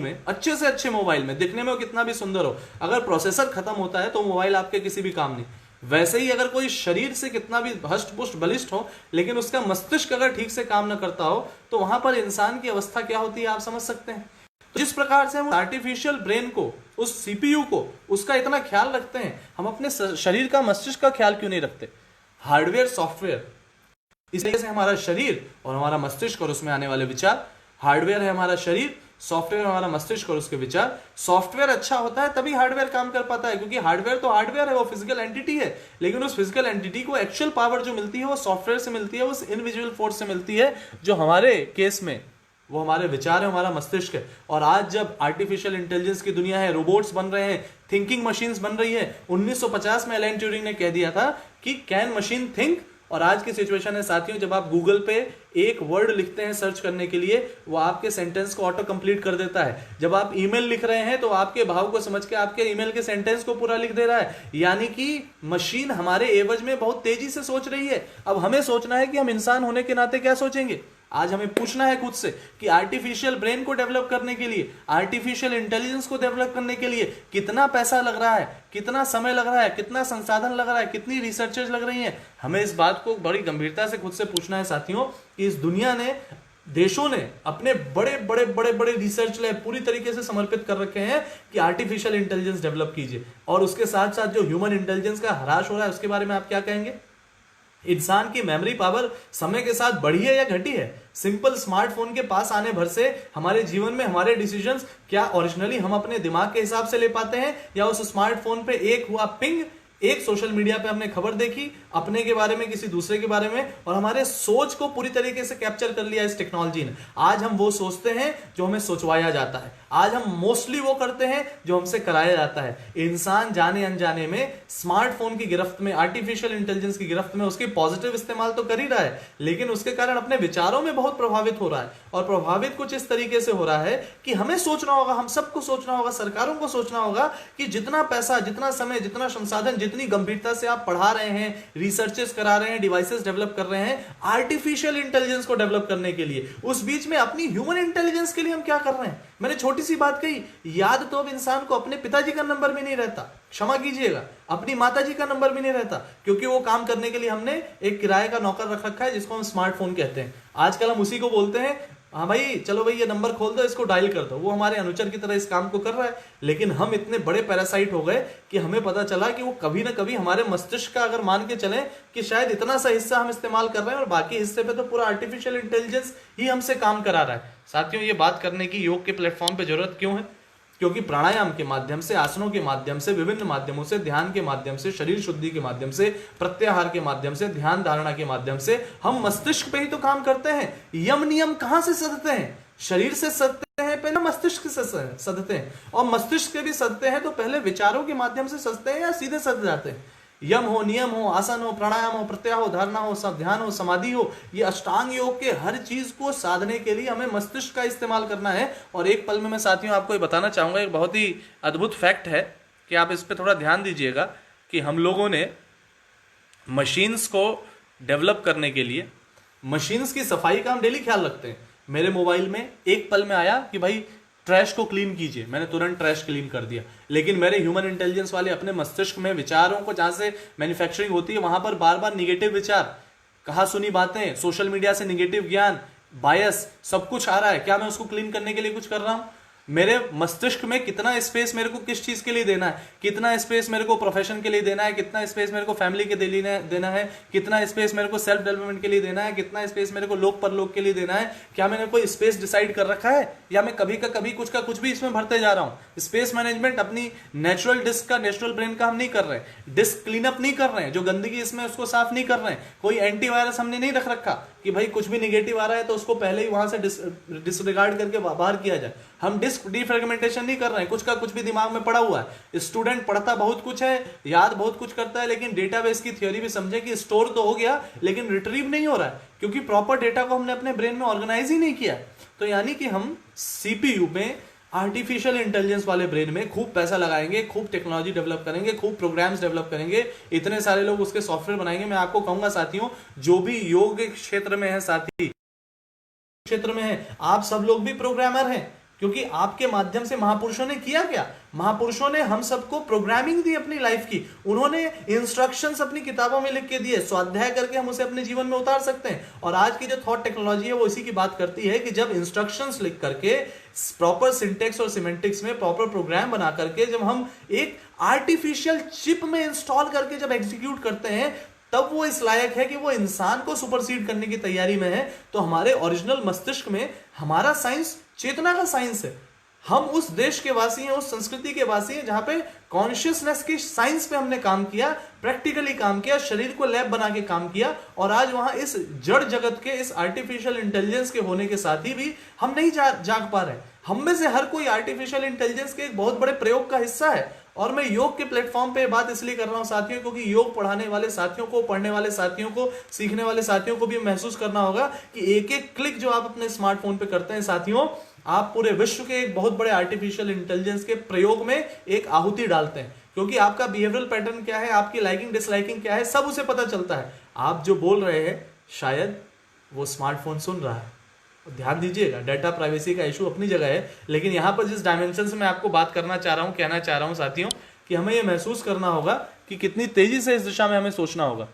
में दिखने में वो कितना भी सुंदर हो, अगर प्रोसेसर खत्म होता है तो मोबाइल आपके किसी भी काम नहीं। वैसे ही अगर कोई शरीर से कितना भी हष्ट पुष्ट बलिष्ठ हो, लेकिन उसका मस्तिष्क अगर ठीक से काम न करता हो, तो वहां पर इंसान की अवस्था क्या होती है आप समझ सकते हैं। तो जिस प्रकार से हम आर्टिफिशियल ब्रेन को, उस सीपीयू को, उसका इतना ख्याल रखते हैं, हम अपने शरीर का, मस्तिष्क का ख्याल क्यों नहीं रखते। हार्डवेयर सॉफ्टवेयर, इस तरीके से हमारा शरीर और हमारा मस्तिष्क और उसमें आने वाले विचार, हार्डवेयर है हमारा शरीर, सॉफ्टवेयर हमारा मस्तिष्क और उसके विचार। सॉफ्टवेयर अच्छा होता है तभी हार्डवेयर काम कर पाता है, क्योंकि हार्डवेयर तो हार्डवेयर है, वो फिजिकल एंटिटी है, लेकिन उस फिजिकल एंटिटी को एक्चुअल पावर जो मिलती है वो सॉफ्टवेयर से मिलती है, उस इनविजुअल फोर्स से मिलती है, जो हमारे केस में वो हमारे विचार है, हमारा मस्तिष्क है। और आज जब आर्टिफिशियल इंटेलिजेंस की दुनिया है, रोबोट्स बन रहे हैं, थिंकिंग मशीन्स बन रही है, 1950 में एलन ट्यूरिंग ने कह दिया था कि कैन मशीन थिंक। और आज की सिचुएशन है साथियों, जब आप गूगल पे एक वर्ड लिखते हैं सर्च करने के लिए, वो आपके सेंटेंस को ऑटो कंप्लीट कर देता है। जब आप ईमेल लिख रहे हैं तो आपके भाव को समझ के आपके ईमेल के सेंटेंस को पूरा लिख दे रहा है। यानी कि मशीन हमारे एवज में बहुत तेजी से सोच रही है। अब हमें सोचना है कि हम इंसान होने के नाते क्या सोचेंगे। आज हमें पूछना है खुद से कि आर्टिफिशियल ब्रेन को डेवलप करने के लिए, आर्टिफिशियल इंटेलिजेंस को डेवलप करने के लिए कितना पैसा लग रहा है, कितना समय लग रहा है, कितना संसाधन लग रहा है, कितनी रिसर्चेज लग रही हैं। हमें इस बात को बड़ी गंभीरता से खुद से पूछना है साथियों कि इस दुनिया ने, देशों ने अपने बड़े बड़े बड़े बड़े रिसर्च लैब पूरी तरीके से समर्पित कर रखे हैं कि आर्टिफिशियल इंटेलिजेंस डेवलप कीजिए। और उसके साथ साथ जो ह्यूमन इंटेलिजेंस का ह्रास हो रहा है उसके बारे में आप क्या कहेंगे। इंसान की मेमोरी पावर समय के साथ बढ़ी है या घटी है। सिंपल स्मार्टफोन के पास आने भर से हमारे जीवन में हमारे डिसीजंस क्या ओरिजिनली हम अपने दिमाग के हिसाब से ले पाते हैं, या उस स्मार्टफोन पे एक हुआ पिंग, एक सोशल मीडिया पे हमने खबर देखी अपने के बारे में, किसी दूसरे के बारे में, और हमारे सोच को पूरी तरीके से कैप्चर कर लिया इस टेक्नोलॉजी ने। आज हम वो सोचते हैं जो हमें सोचवाया जाता है, आज हम मोस्टली वो करते हैं जो हमसे कराया जाता है। इंसान जाने अनजाने में स्मार्टफोन की गिरफ्त में, आर्टिफिशियल इंटेलिजेंस की गिरफ्त में उसकी पॉजिटिव इस्तेमाल तो कर ही रहा है, लेकिन उसके कारण अपने विचारों में बहुत प्रभावित हो रहा है। और प्रभावित कुछ इस तरीके से हो रहा है कि हमें सोचना होगा, हम सबको सोचना होगा, सरकारों को सोचना होगा कि जितना पैसा, जितना समय, जितना संसाधन, जितनी गंभीरता से आप पढ़ा रहे हैं, रिसर्चेस करा रहे हैं, डिवाइसेस डेवलप कर रहे हैं आर्टिफिशियल इंटेलिजेंस को डेवलप करने के लिए, उस बीच में अपनी ह्यूमन इंटेलिजेंस के लिए हम क्या कर रहे हैं। मैंने छोटी सी बात कही, याद तो अब इंसान को अपने पिताजी का नंबर भी नहीं रहता, क्षमा कीजिएगा, अपनी माताजी का नंबर भी नहीं रहता, क्योंकि वो काम करने के लिए हमने एक किराए का नौकर रख रखा है जिसको हम स्मार्टफोन कहते हैं। आजकल हम उसी को बोलते हैं, हाँ भाई चलो भाई ये नंबर खोल दो, इसको डायल कर दो, वो हमारे अनुचर की तरह इस काम को कर रहा है। लेकिन हम इतने बड़े पैरासाइट हो गए कि हमें पता चला कि वो कभी ना कभी हमारे मस्तिष्क का, अगर मान के चलें कि शायद इतना सा हिस्सा हम इस्तेमाल कर रहे हैं और बाकी हिस्से पे तो पूरा आर्टिफिशियल इंटेलिजेंस ही हमसे काम करा रहा है। साथियों, ये बात करने की योग के प्लेटफॉर्म पे जरूरत क्यों है? क्योंकि प्राणायाम के माध्यम से, आसनों के माध्यम से, विभिन्न माध्यमों से, ध्यान के माध्यम से, शरीर शुद्धि के माध्यम से, प्रत्याहार के माध्यम से, ध्यान धारणा के माध्यम से हम मस्तिष्क पे ही तो काम करते हैं। यम नियम कहां से सधते हैं? शरीर से सधते हैं, पहले मस्तिष्क से सधते हैं, और मस्तिष्क से भी सधते हैं तो पहले विचारों के माध्यम से सधते हैं या सीधे सध जाते हैं। यम हो, नियम हो, आसन हो, प्राणायाम हो, प्रत्याहार हो, धारणा हो, ध्यान हो, समाधि हो, ये अष्टांग योग के हर चीज को साधने के लिए हमें मस्तिष्क का इस्तेमाल करना है। और एक पल में मैं साथियों आपको ये बताना चाहूंगा, एक बहुत ही अद्भुत फैक्ट है कि आप इस पर थोड़ा ध्यान दीजिएगा कि हम लोगों ने मशीन्स को डेवलप करने के लिए, मशीन्स की सफाई का हम डेली ख्याल रखते हैं। मेरे मोबाइल में एक पल में आया कि भाई ट्रैश को क्लीन कीजिए, मैंने तुरंत ट्रैश क्लीन कर दिया। लेकिन मेरे ह्यूमन इंटेलिजेंस वाले अपने मस्तिष्क में विचारों को, जहां से मैन्युफैक्चरिंग होती है वहां पर बार बार निगेटिव विचार, कहा सुनी बातें, सोशल मीडिया से निगेटिव ज्ञान, बायस, सब कुछ आ रहा है। क्या मैं उसको क्लीन करने के लिए कुछ कर रहा हूं? मेरे मस्तिष्क में कितना स्पेस मेरे को किस चीज के लिए देना है, कितना स्पेस मेरे को प्रोफेशन के लिए देना है, कितना स्पेस मेरे को फैमिली के लिए देना है, कितना स्पेस मेरे को सेल्फ डेवलपमेंट के लिए देना है, कितना स्पेस मेरे को लोक परलोक के लिए देना है, क्या मैंने कोई स्पेस डिसाइड कर रखा है? या मैं कभी का कुछ भी इसमें भरते जा रहा हूं। स्पेस मैनेजमेंट अपनी नेचुरल डिस्क का, नेचुरल ब्रेन का हम नहीं कर रहे हैं। डिस्क क्लीन अप नहीं कर रहे हैं, जो गंदगी इसमें उसको साफ नहीं कर रहे हैं। कोई एंटीवायरस हमने नहीं रख रखा कि भाई कुछ भी निगेटिव आ रहा है तो उसको पहले ही वहां से डिसरिगार्ड करके बाहर किया जाए। हम डिस्क डिफ्रेगमेंटेशन नहीं कर रहे हैं, कुछ का कुछ भी दिमाग में पड़ा हुआ है। स्टूडेंट पढ़ता बहुत कुछ है, याद बहुत कुछ करता है, लेकिन डेटाबेस की थ्योरी भी समझे कि स्टोर तो हो गया लेकिन रिट्रीव नहीं हो रहा है, क्योंकि प्रॉपर डेटा को हमने अपने ब्रेन में ऑर्गेनाइज ही नहीं किया। तो यानी कि हम सीपीयू में, आर्टिफिशियल इंटेलिजेंस वाले ब्रेन में खूब पैसा लगाएंगे, खूब टेक्नोलॉजी डेवलप करेंगे, खूब प्रोग्राम्स डेवलप करेंगे, इतने सारे लोग उसके सॉफ्टवेयर बनाएंगे। मैं आपको कहूंगा साथियों, जो भी योग के क्षेत्र में है, साथी क्षेत्र में है, आप सब लोग भी प्रोग्रामर हैं, क्योंकि आपके माध्यम से महापुरुषों ने किया क्या? महापुरुषों ने हम सबको प्रोग्रामिंग दी अपनी लाइफ की। उन्होंने इंस्ट्रक्शंस अपनी किताबों में लिख के दिए, स्वाध्याय करके हम उसे अपने जीवन में उतार सकते हैं। और आज की जो थॉट टेक्नोलॉजी है वो इसी की बात करती है कि जब इंस्ट्रक्शंस लिख करके प्रॉपर सिंटेक्स और सिमेंटिक्स में प्रॉपर प्रोग्राम बना करके जब हम एक आर्टिफिशियल चिप में इंस्टॉल करके जब एग्जीक्यूट करते हैं, तब वो इस लायक है कि वो इंसान को सुपरसीड करने की तैयारी में है। तो हमारे ओरिजिनल मस्तिष्क में हमारा साइंस चेतना का साइंस है। हम उस देश के वासी हैं, उस संस्कृति के वासी हैं जहां पे कॉन्शियसनेस की साइंस पे हमने काम किया, प्रैक्टिकली काम किया, शरीर को लैब बना के काम किया। और आज वहां इस जड़ जगत के, इस आर्टिफिशियल इंटेलिजेंस के होने के साथ ही भी हम नहीं जाग पा रहे। हम में से हर कोई आर्टिफिशियल इंटेलिजेंस के एक बहुत बड़े प्रयोग का हिस्सा है। और मैं योग के प्लेटफॉर्म पे बात इसलिए कर रहा हूं साथियों, क्योंकि योग पढ़ाने वाले साथियों को, पढ़ने वाले साथियों को, सीखने वाले साथियों को भी महसूस करना होगा कि एक एक क्लिक जो आप अपने स्मार्टफोन पे करते हैं साथियों, आप पूरे विश्व के एक बहुत बड़े आर्टिफिशियल इंटेलिजेंस के प्रयोग में एक आहुति डालते हैं। क्योंकि आपका बिहेवियरल पैटर्न क्या है, आपकी लाइकिंग डिसलाइकिंग क्या है, सब उसे पता चलता है। आप जो बोल रहे हैं शायद वो स्मार्टफोन सुन रहा है। ध्यान दीजिएगा, डाटा प्राइवेसी का इशू अपनी जगह है, लेकिन यहां पर जिस डायमेंशन से मैं आपको बात करना चाह रहा हूं, कहना चाह रहा हूं साथियों, कि हमें यह महसूस करना होगा कि कितनी तेजी से इस दिशा में हमें सोचना होगा।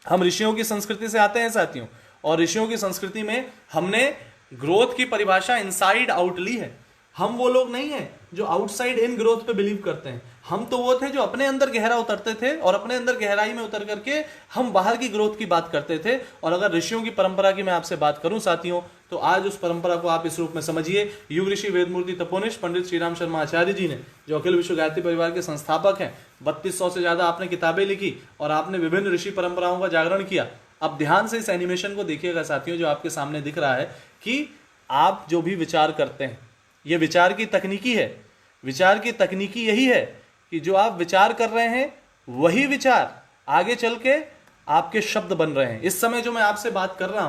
हम ऋषियों की संस्कृति से आते हैं साथियों, और ऋषियों की संस्कृति में हमने ग्रोथ की परिभाषा इनसाइड आउट ली है। हम वो लोग नहीं हैं जो आउटसाइड इन ग्रोथ पे बिलीव करते हैं। हम तो वो थे जो अपने अंदर गहरा उतरते थे और अपने अंदर गहराई में उतर करके हम बाहर की ग्रोथ की बात करते थे। और अगर ऋषियों की परंपरा की मैं आपसे बात करूं साथियों, तो आज उस परंपरा को आप इस रूप में समझिए। युग ऋषि वेदमूर्ति तपोनिष्ठ पंडित श्रीराम शर्मा आचार्य जी ने, जो अखिल विश्व गायत्री परिवार के संस्थापक हैं, 3200 से ज्यादा आपने किताबें लिखी और आपने विभिन्न ऋषि परंपराओं का जागरण किया। अब ध्यान से इस एनिमेशन को देखिएगा साथियों, जो आपके सामने दिख रहा है कि आप जो भी विचार करते हैं, यह विचार की तकनीकी है। विचार की तकनीकी यही है कि जो आप विचार कर रहे हैं वही विचार आगे चल के आपके शब्द बन रहे हैं। इस समय जो मैं आपसे बात कर रहा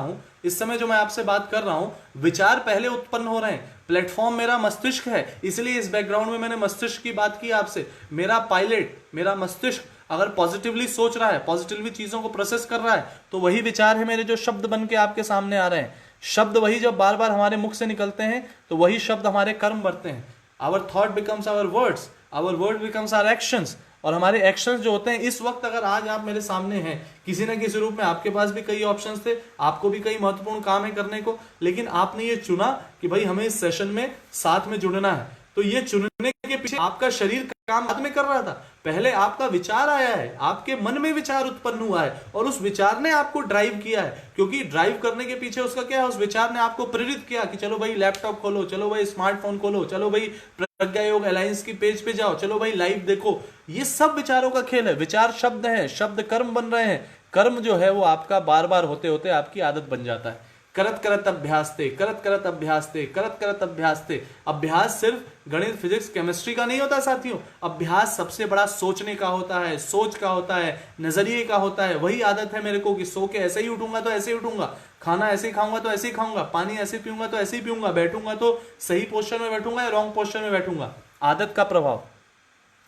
हूं, विचार पहले उत्पन्न हो रहे हैं। प्लेटफॉर्म मेरा मस्तिष्क है, इसलिए इस बैकग्राउंड में मैंने मस्तिष्क की बात की आपसे। मेरा पायलट, मेरा मस्तिष्क अगर पॉजिटिवली सोच रहा है, पॉजिटिवली चीजों को प्रोसेस कर रहा है, तो वही विचार है मेरे जो शब्द बन के आपके सामने आ रहे हैं। शब्द वही जब बार बार हमारे मुख से निकलते हैं तो वही शब्द हमारे कर्म बढ़ते हैं। Our thought becomes our words, our word becomes our actions. और हमारे एक्शंस जो होते हैं, इस वक्त अगर आज आप मेरे सामने हैं किसी ना किसी रूप में, आपके पास भी कई ऑप्शंस थे, आपको भी कई महत्वपूर्ण काम है करने को, लेकिन आपने ये चुना कि भाई हमें इस सेशन में साथ में जुड़ना है। तो ये चुनने के पीछे आपका शरीर काम बाद में कर रहा था, पहले आपका विचार आया है, आपके मन में विचार उत्पन्न हुआ है और उस विचार ने आपको ड्राइव किया है। क्योंकि ड्राइव करने के पीछे उसका क्या है, उस विचार ने आपको प्रेरित किया कि चलो भाई लैपटॉप खोलो, चलो भाई स्मार्टफोन खोलो, चलो भाई प्रज्ञा योग अलायंस की पेज पे जाओ, चलो भाई लाइव देखो। ये सब विचारों का खेल है। विचार शब्द है, शब्द कर्म बन रहे हैं। कर्म जो है वो आपका बार बार होते होते आपकी आदत बन जाता है। करत करत अभ्यासते, करत करत अभ्यासते, करत करत अभ्यासते। अभ्यास सिर्फ गणित, फिजिक्स, केमिस्ट्री का नहीं होता साथियों। अभ्यास सबसे बड़ा सोचने का होता है, सोच का होता है, नजरिए का होता है। वही आदत है मेरे को कि सो के ऐसे ही उठूंगा तो ऐसे ही उठूंगा, खाना ऐसे ही खाऊंगा तो ऐसे ही खाऊंगा, पानी ऐसे पीऊंगा तो ऐसे ही पीऊंगा, बैठूंगा तो सही पोस्चर में बैठूंगा या रॉन्ग पोस्चर में बैठूंगा। आदत का प्रभाव।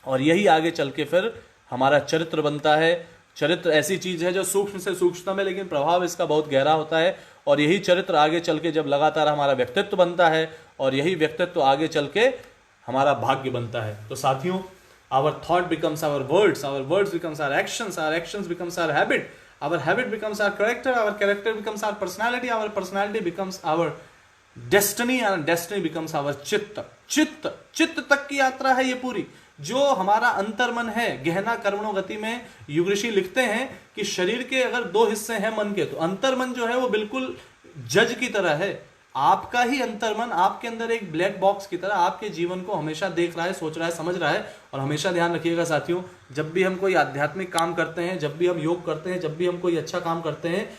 और यही आगे चल के फिर हमारा चरित्र बनता है। चरित्र ऐसी चीज है जो सूक्ष्म से सूक्ष्मतम है, लेकिन प्रभाव इसका बहुत गहरा होता है। और यही चरित्र आगे चल के जब लगातार हमारा व्यक्तित्व बनता है, और यही व्यक्तित्व आगे चल के हमारा भाग्य बनता है। तो साथियों, our thought becomes our words becomes our actions becomes our habit becomes our character becomes our personality becomes our destiny, and destiny becomes our चित्त तक की यात्रा है ये पूरी। जो हमारा अंतर्मन है, गहना कर्मणो गति में युग ऋषि लिखते हैं कि शरीर के अगर दो हिस्से हैं मन के, तो अंतर्मन जो है वो बिल्कुल जज की तरह है। आपका ही अंतर्मन आपके अंदर एक ब्लैक बॉक्स की तरह आपके जीवन को हमेशा देख रहा है, सोच रहा है, समझ रहा है। और हमेशा ध्यान रखिएगा साथियों, जब भी हम कोई आध्यात्मिक काम करते हैं, जब भी हम योग करते हैं, जब भी हम कोई अच्छा काम करते हैं,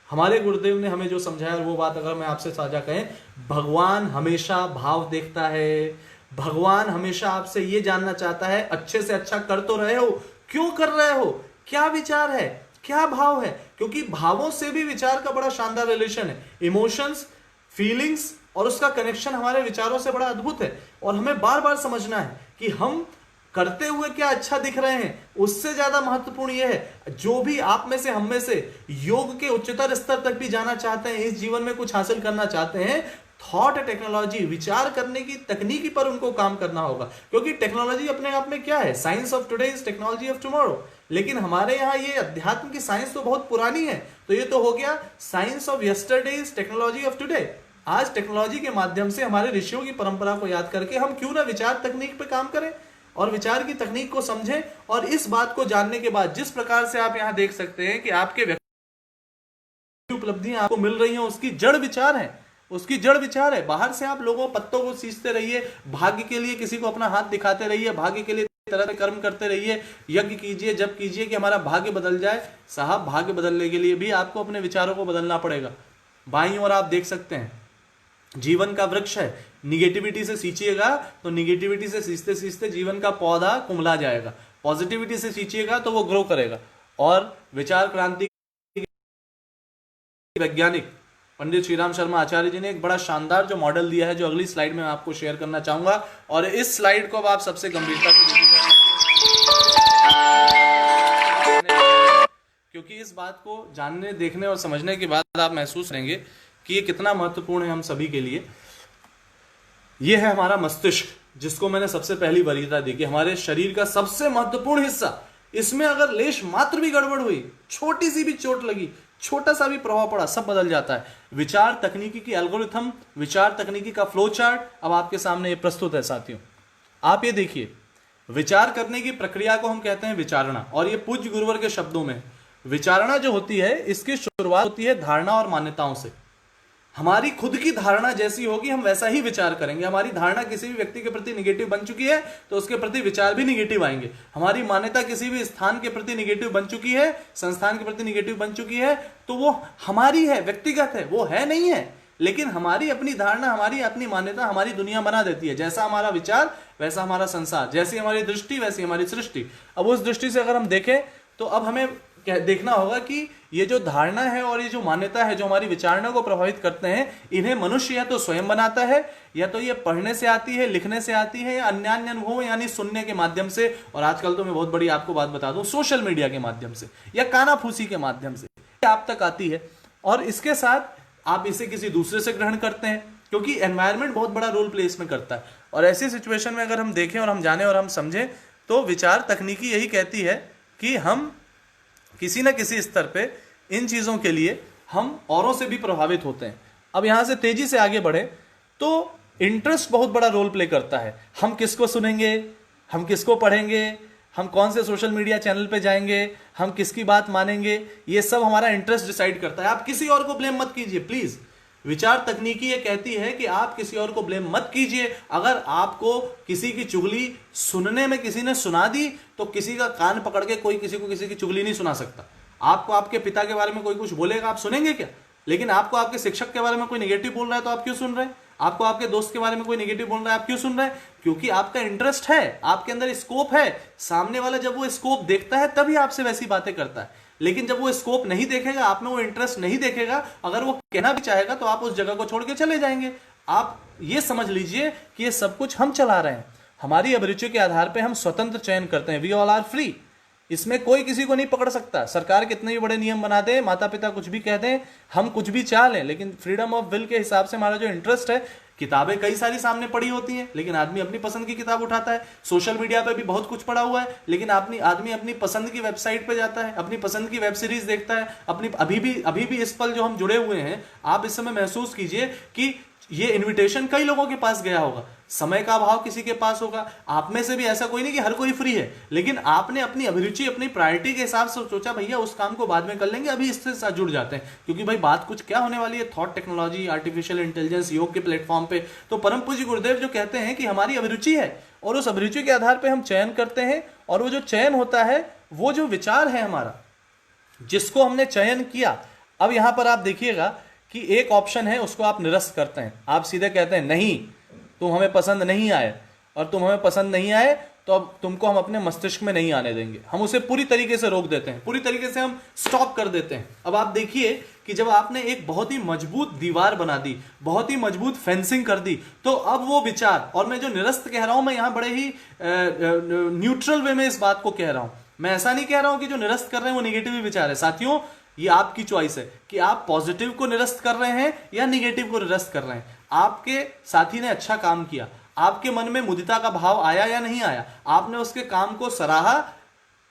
हमारे गुरुदेव ने हमें जो समझाया, और वो बात अगर मैं आपसे साझा कहें, भगवान हमेशा भाव देखता है। भगवान हमेशा आपसे ये जानना चाहता है, अच्छे से अच्छा कर तो रहे हो, क्यों कर रहे हो, क्या विचार है, क्या भाव है। क्योंकि भावों से भी विचार का बड़ा शानदार रिलेशन है। इमोशंस, फीलिंग्स और उसका कनेक्शन हमारे विचारों से बड़ा अद्भुत है। और हमें बार बार समझना है कि हम करते हुए क्या अच्छा दिख रहे हैं। उससे ज्यादा महत्वपूर्ण यह है, जो भी आप में से, हम में से योग के उच्चतर स्तर तक भी जाना चाहते हैं, इस जीवन में कुछ हासिल करना चाहते हैं, थॉट टेक्नोलॉजी, विचार करने की तकनीकी पर उनको काम करना होगा। क्योंकि टेक्नोलॉजी अपने आप में क्या है, science of today is technology of tomorrow. लेकिन हमारे यहाँ ये अध्यात्म की साइंस तो बहुत पुरानी है। तो ये तो हो गया science of yesterday is technology of today. आज टेक्नोलॉजी के माध्यम से हमारे ऋषियों की परंपरा को याद करके हम क्यों ना विचार तकनीक पे काम करें और विचार की तकनीक को समझें। और इस बात को जानने के बाद जिस प्रकार से आप यहाँ देख सकते हैं कि आपके व्यक्ति उपलब्धियां आपको मिल रही हैं, उसकी जड़ विचार है, उसकी जड़ विचार है। बाहर से आप लोगों पत्तों को सींचते रहिए, भाग्य के लिए किसी को अपना हाथ दिखाते रहिए, भाग्य के लिए तरह के कर्म करते रहिए, यज्ञ कीजिए, जब कीजिए कि हमारा भाग्य बदल जाए। साहब, भाग्य बदलने के लिए भी आपको अपने विचारों को बदलना पड़ेगा। बाईं ओर आप देख सकते हैं, जीवन का वृक्ष है। निगेटिविटी से सींचिएगा तो निगेटिविटी से सींचते सींचते जीवन का पौधा कुम्हला जाएगा। पॉजिटिविटी से सींचिएगा तो वो ग्रो करेगा। और विचार क्रांति वैज्ञानिक पंडित श्रीराम शर्मा आचार्य जी ने एक बड़ा शानदार जो मॉडल दिया है, जो अगली स्लाइड में मैं आपको शेयर करना चाहूंगा। और इस स्लाइड को अब आप सबसे गंभीरता से देखिएगा, क्योंकि इस बात को जानने, देखने और समझने के बाद आप महसूस करेंगे कि ये कितना महत्वपूर्ण है हम सभी के लिए। ये है हमारा मस्तिष्क, जिसको मैंने सबसे पहली वरीयता दी कि हमारे शरीर का सबसे महत्वपूर्ण हिस्सा। इसमें अगर लेश मात्र भी गड़बड़ हुई, छोटी सी भी चोट लगी, छोटा सा भी प्रभाव पड़ा, सब बदल जाता है। विचार तकनीकी की एल्गोरिथम, विचार तकनीकी का फ्लो चार्ट अब आपके सामने ये प्रस्तुत है साथियों। आप ये देखिए, विचार करने की प्रक्रिया को हम कहते हैं विचारणा। और ये पूज्य गुरुवर के शब्दों में, विचारणा जो होती है, इसकी शुरुआत होती है धारणा और मान्यताओं से। हमारी खुद की धारणा जैसी होगी, हम वैसा ही विचार करेंगे। हमारी धारणा किसी भी व्यक्ति के प्रति निगेटिव बन चुकी है तो उसके प्रति विचार भी निगेटिव आएंगे। हमारी मान्यता किसी भी स्थान के प्रति निगेटिव बन चुकी है, संस्थान के प्रति निगेटिव बन चुकी है, तो वो हमारी है, व्यक्तिगत है, वो है नहीं है। लेकिन हमारी अपनी धारणा, हमारी अपनी मान्यता हमारी दुनिया बना देती है। जैसा हमारा विचार वैसा हमारा संसार, जैसी हमारी दृष्टि वैसी हमारी सृष्टि। अब उस दृष्टि से अगर हम देखें तो अब हमें देखना होगा कि ये जो धारणा है और ये जो मान्यता है, जो हमारी विचारणा को प्रभावित करते हैं, इन्हें मनुष्य या तो स्वयं बनाता है, या तो ये पढ़ने से आती है, लिखने से आती है, या अन्य अनुभव यानी सुनने के माध्यम से, और आजकल तो मैं बहुत बड़ी आपको बात बता दूं, सोशल मीडिया के माध्यम से या कानाफूसी के माध्यम से आप तक आती है। और इसके साथ आप इसे किसी दूसरे से ग्रहण करते हैं, क्योंकि एनवायरमेंट बहुत बड़ा रोल प्ले इसमें करता है। और ऐसी सिचुएशन में अगर हम देखें और हम जाने और हम समझें तो विचार तकनीकी यही कहती है कि हम किसी न किसी स्तर पे इन चीज़ों के लिए हम औरों से भी प्रभावित होते हैं। अब यहाँ से तेजी से आगे बढ़े तो इंटरेस्ट बहुत बड़ा रोल प्ले करता है। हम किसको सुनेंगे, हम किसको पढ़ेंगे, हम कौन से सोशल मीडिया चैनल पे जाएंगे, हम किसकी बात मानेंगे, ये सब हमारा इंटरेस्ट डिसाइड करता है। आप किसी और को ब्लेम मत कीजिए प्लीज। विचार तकनीकी ये कहती है कि आप किसी और को ब्लेम मत कीजिए। अगर आपको किसी की चुगली सुनने में किसी ने सुना दी तो किसी का कान पकड़ के कोई किसी को किसी की चुगली नहीं सुना सकता। आपको आपके पिता के बारे में कोई कुछ बोलेगा, आप सुनेंगे क्या? लेकिन आपको आपके शिक्षक के बारे में कोई नेगेटिव बोल रहा है तो आप क्यों सुन रहे हैं? आपको आपके दोस्त के बारे में कोई नेगेटिव बोल रहा है, आप क्यों सुन रहे हैं? क्योंकि आपका इंटरेस्ट है, आपके अंदर स्कोप है। सामने वाला जब वो स्कोप देखता है तभी आपसे वैसी बातें करता है। लेकिन जब वो स्कोप नहीं देखेगा, आप में वो इंटरेस्ट नहीं देखेगा, अगर वो कहना भी चाहेगा तो आप उस जगह को छोड़ के चले जाएंगे। आप ये समझ लीजिए कि ये सब कुछ हम चला रहे हैं। हमारी अभिरुचि के आधार पर हम स्वतंत्र चयन करते हैं। We all are free. इसमें कोई किसी को नहीं पकड़ सकता। सरकार कितने भी बड़े नियम बना दे, माता पिता कुछ भी कह दें, हम कुछ भी चाह लें, लेकिन फ्रीडम ऑफ विल के हिसाब से हमारा जो इंटरेस्ट है, किताबें कई सारी सामने पड़ी होती हैं लेकिन आदमी अपनी पसंद की किताब उठाता है। सोशल मीडिया पे भी बहुत कुछ पड़ा हुआ है लेकिन आदमी अपनी पसंद की वेबसाइट पे जाता है, अपनी पसंद की वेब सीरीज देखता है। अभी भी इस पल जो हम जुड़े हुए हैं, आप इस समय महसूस कीजिए कि ये इनविटेशन कई लोगों के पास गया होगा, समय का अभाव किसी के पास होगा, आप में से भी ऐसा कोई नहीं कि हर कोई फ्री है, लेकिन आपने अपनी अभिरुचि अपनी प्रायोरिटी के हिसाब से सोचा भैया उस काम को बाद में कर लेंगे, अभी इससे साथ जुड़ जाते हैं, क्योंकि भाई बात कुछ क्या होने वाली है, थॉट टेक्नोलॉजी, आर्टिफिशियल इंटेलिजेंस, योग के प्लेटफॉर्म पे। तो परम पूज्य गुरुदेव जो कहते हैं कि हमारी अभिरुचि है और उस अभिरुचि के आधार पर हम चयन करते हैं, और वो जो चयन होता है वो जो विचार है हमारा जिसको हमने चयन किया। अब यहां पर आप देखिएगा कि एक ऑप्शन है उसको आप निरस्त करते हैं, आप सीधे कहते हैं नहीं तुम हमें पसंद नहीं आए, और तुम हमें पसंद नहीं आए तो अब तुमको हम अपने मस्तिष्क में नहीं आने देंगे, हम उसे पूरी तरीके से रोक देते हैं, पूरी तरीके से हम स्टॉप कर देते हैं। अब आप देखिए कि जब आपने एक बहुत ही मजबूत दीवार बना दी, बहुत ही मजबूत फेंसिंग कर दी, तो अब वो विचार, और मैं जो निरस्त कह रहा हूं मैं यहां बड़े ही न्यूट्रल वे में इस बात को कह रहा हूं, मैं ऐसा नहीं कह रहा हूं कि जो निरस्त कर रहे हैं वो निगेटिव विचार है। साथियों ये आपकी चॉइस है कि आप पॉजिटिव को निरस्त कर रहे हैं या निगेटिव को निरस्त कर रहे हैं। आपके साथी ने अच्छा काम किया, आपके मन में मुदिता का भाव आया या नहीं आया, आपने उसके काम को सराहा,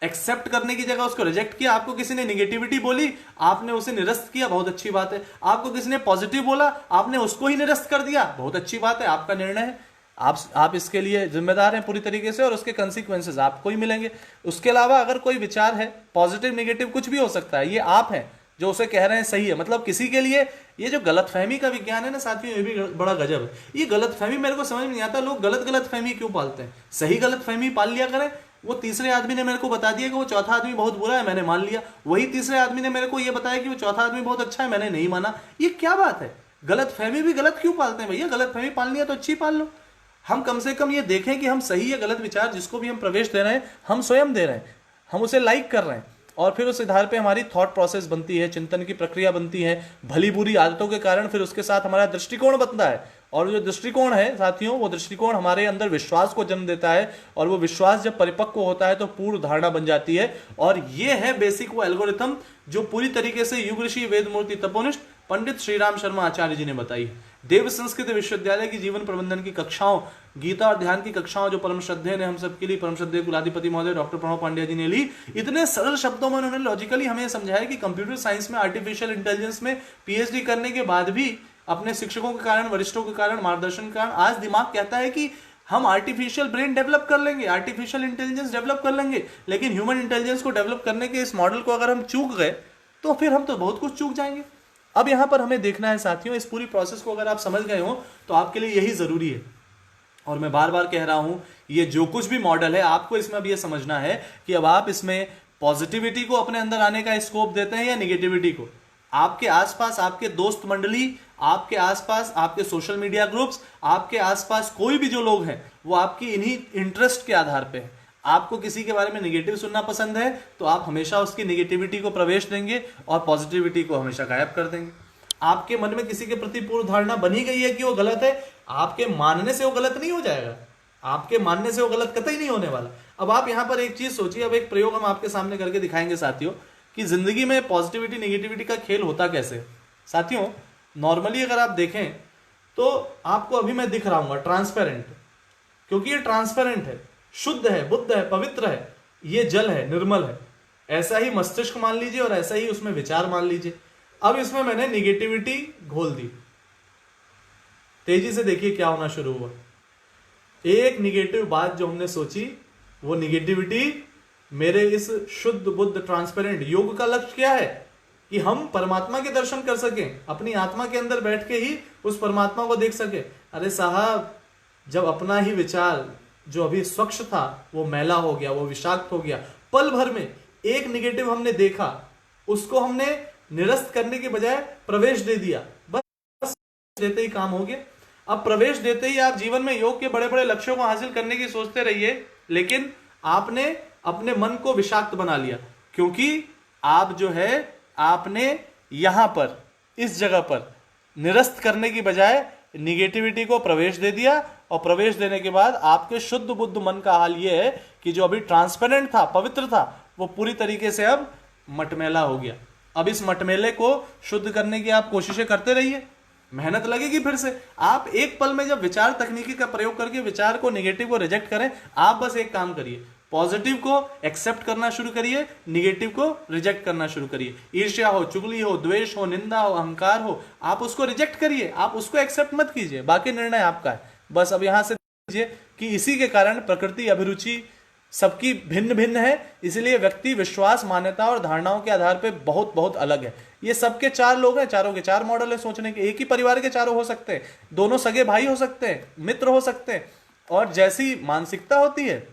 एक्सेप्ट करने की जगह उसको रिजेक्ट किया, आपको किसी ने निगेटिविटी बोली आपने उसे निरस्त किया, बहुत अच्छी बात है, आपको किसी ने पॉजिटिव बोला आपने उसको ही निरस्त कर दिया, बहुत अच्छी बात है, आपका निर्णय है, आप इसके लिए जिम्मेदार हैं पूरी तरीके से, और उसके कंसीक्वेंसेस आपको ही मिलेंगे। उसके अलावा अगर कोई विचार है, पॉजिटिव निगेटिव कुछ भी हो सकता है, ये आप हैं जो उसे कह रहे हैं सही है। मतलब किसी के लिए ये जो गलतफहमी का विज्ञान है ना साथियों, ये भी बड़ा गजब है। ये गलतफहमी मेरे को समझ में नहीं आता, लोग गलतफहमी क्यों पालते हैं, सही गलतफहमी पाल लिया करें। वो तीसरे आदमी ने मेरे को बता दिया कि वो चौथा आदमी बहुत बुरा है, मैंने मान लिया, वही तीसरे आदमी ने मेरे को ये बताया कि वो चौथा आदमी बहुत अच्छा है, मैंने नहीं माना। ये क्या बात है, गलतफहमी भी गलत क्यों पालते हैं भैया, गलतफहमी पालनी है तो अच्छी पाल लो। हम कम से कम ये देखें कि हम सही या गलत विचार जिसको भी हम प्रवेश दे रहे हैं हम स्वयं दे रहे हैं, हम उसे लाइक कर रहे हैं, और फिर उस आधार पे हमारी थॉट प्रोसेस बनती है, चिंतन की प्रक्रिया बनती है, भली बुरी आदतों के कारण फिर उसके साथ हमारा दृष्टिकोण बनता है, और जो दृष्टिकोण है साथियों वो दृष्टिकोण हमारे अंदर विश्वास को जन्म देता है, और वो विश्वास जब परिपक्व होता है तो पूर्ण धारणा बन जाती है। और ये है बेसिक वो एल्गोरिथम जो पूरी तरीके से युग ऋषि वेदमूर्ति तपोनिष्ठ पंडित श्रीराम शर्मा आचार्य जी ने बताई है। देव संस्कृत विश्वविद्यालय की जीवन प्रबंधन की कक्षाओं, गीता और ध्यान की कक्षाओं जो परम श्रद्धेय ने हम सबके लिए, परम श्रद्धेय कुलाधिपति महोदय डॉक्टर प्रणव पांड्या जी ने ली, इतने सरल शब्दों में उन्होंने लॉजिकली हमें समझाया कि कंप्यूटर साइंस में, आर्टिफिशियल इंटेलिजेंस में पीएचडी करने के बाद भी अपने शिक्षकों के कारण, वरिष्ठों के कारण, मार्गदर्शन के कारण आज दिमाग कहता है कि हम आर्टिफिशियल ब्रेन डेवलप कर लेंगे, आर्टिफिशियल इंटेलिजेंस डेवलप कर लेंगे, लेकिन ह्यूमन इंटेलिजेंस को डेवलप करने के इस मॉडल को अगर हम चूक गए तो फिर हम तो बहुत कुछ चूक जाएंगे। अब यहां पर हमें देखना है साथियों, इस पूरी प्रोसेस को अगर आप समझ गए हो तो आपके लिए यही जरूरी है। और मैं बार बार कह रहा हूं, ये जो कुछ भी मॉडल है आपको इसमें अब ये समझना है कि अब आप इसमें पॉजिटिविटी को अपने अंदर आने का स्कोप देते हैं या निगेटिविटी को। आपके आसपास आपके दोस्त मंडली, आपके आसपास आपके सोशल मीडिया ग्रुप्स, आपके आसपास कोई भी जो लोग हैं वो आपकी इन्हीं इंटरेस्ट के आधार पे है। आपको किसी के बारे में निगेटिव सुनना पसंद है तो आप हमेशा उसकी निगेटिविटी को प्रवेश देंगे और पॉजिटिविटी को हमेशा गायब कर देंगे। आपके मन में किसी के प्रति पूर्व धारणा बनी गई है कि वो गलत है, आपके मानने से वो गलत नहीं हो जाएगा, आपके मानने से वो गलत कतई नहीं होने वाला। अब आप यहां पर एक चीज सोचिए, अब एक प्रयोग हम आपके सामने करके दिखाएंगे साथियों कि जिंदगी में पॉजिटिविटी निगेटिविटी का खेल होता कैसे। साथियों नॉर्मली अगर आप देखें तो आपको अभी मैं दिख रहा हूं ट्रांसपेरेंट, क्योंकि ये ट्रांसपेरेंट है, शुद्ध है, बुद्ध है, पवित्र है, ये जल है, निर्मल है। ऐसा ही मस्तिष्क मान लीजिए और ऐसा ही उसमें विचार मान लीजिए। अब इसमें मैंने निगेटिविटी घोल दी, तेजी से देखिए क्या होना शुरू हुआ। एक निगेटिव बात जो हमने सोची वो निगेटिविटी मेरे इस शुद्ध बुद्ध ट्रांसपेरेंट योग का लक्ष्य क्या है कि हम परमात्मा के दर्शन कर सकें, अपनी आत्मा के अंदर बैठ के ही उस परमात्मा को देख सके। अरे साहब, जब अपना ही विचार जो अभी स्वच्छ था वो मैला हो गया, वो विषाक्त हो गया, पल भर में एक निगेटिव हमने देखा, उसको हमने निरस्त करने के बजाय प्रवेश दे दिया, बस देते ही काम हो गया। अब प्रवेश देते ही आप जीवन में योग के बड़े बड़े लक्ष्यों को हासिल करने की सोचते रहिए, लेकिन आपने अपने मन को विषाक्त बना लिया, क्योंकि आप जो है आपने यहां पर इस जगह पर निरस्त करने की बजाय निगेटिविटी को प्रवेश दे दिया, और प्रवेश देने के बाद आपके शुद्ध बुद्ध मन का हाल यह है कि जो अभी ट्रांसपेरेंट था, पवित्र था, वो पूरी तरीके से अब मटमैला हो गया। अब इस मटमैले को शुद्ध करने की आप कोशिशें करते रहिए, मेहनत लगेगी। फिर से आप एक पल में जब विचार तकनीकी का प्रयोग करके विचार को, निगेटिव को रिजेक्ट करें, आप बस एक काम करिए, पॉजिटिव को एक्सेप्ट करना शुरू करिए, निगेटिव को रिजेक्ट करना शुरू करिए। ईर्ष्या हो, चुगली हो, द्वेष हो, निंदा हो, अहंकार हो, आप उसको रिजेक्ट करिए, आप उसको एक्सेप्ट मत कीजिए, बाकी निर्णय आपका है। बस अब यहां से कीजिए कि इसी के कारण प्रकृति, अभिरुचि सबकी भिन्न भिन्न है, इसलिए व्यक्ति विश्वास, मान्यता और धारणाओं के आधार पर बहुत बहुत अलग है। ये सबके चार लोग हैं, चारों के चार मॉडल है सोचने के। एक ही परिवार के चारों हो सकते हैं, दोनों सगे भाई हो सकते हैं, मित्र हो सकते हैं, और जैसी मानसिकता होती है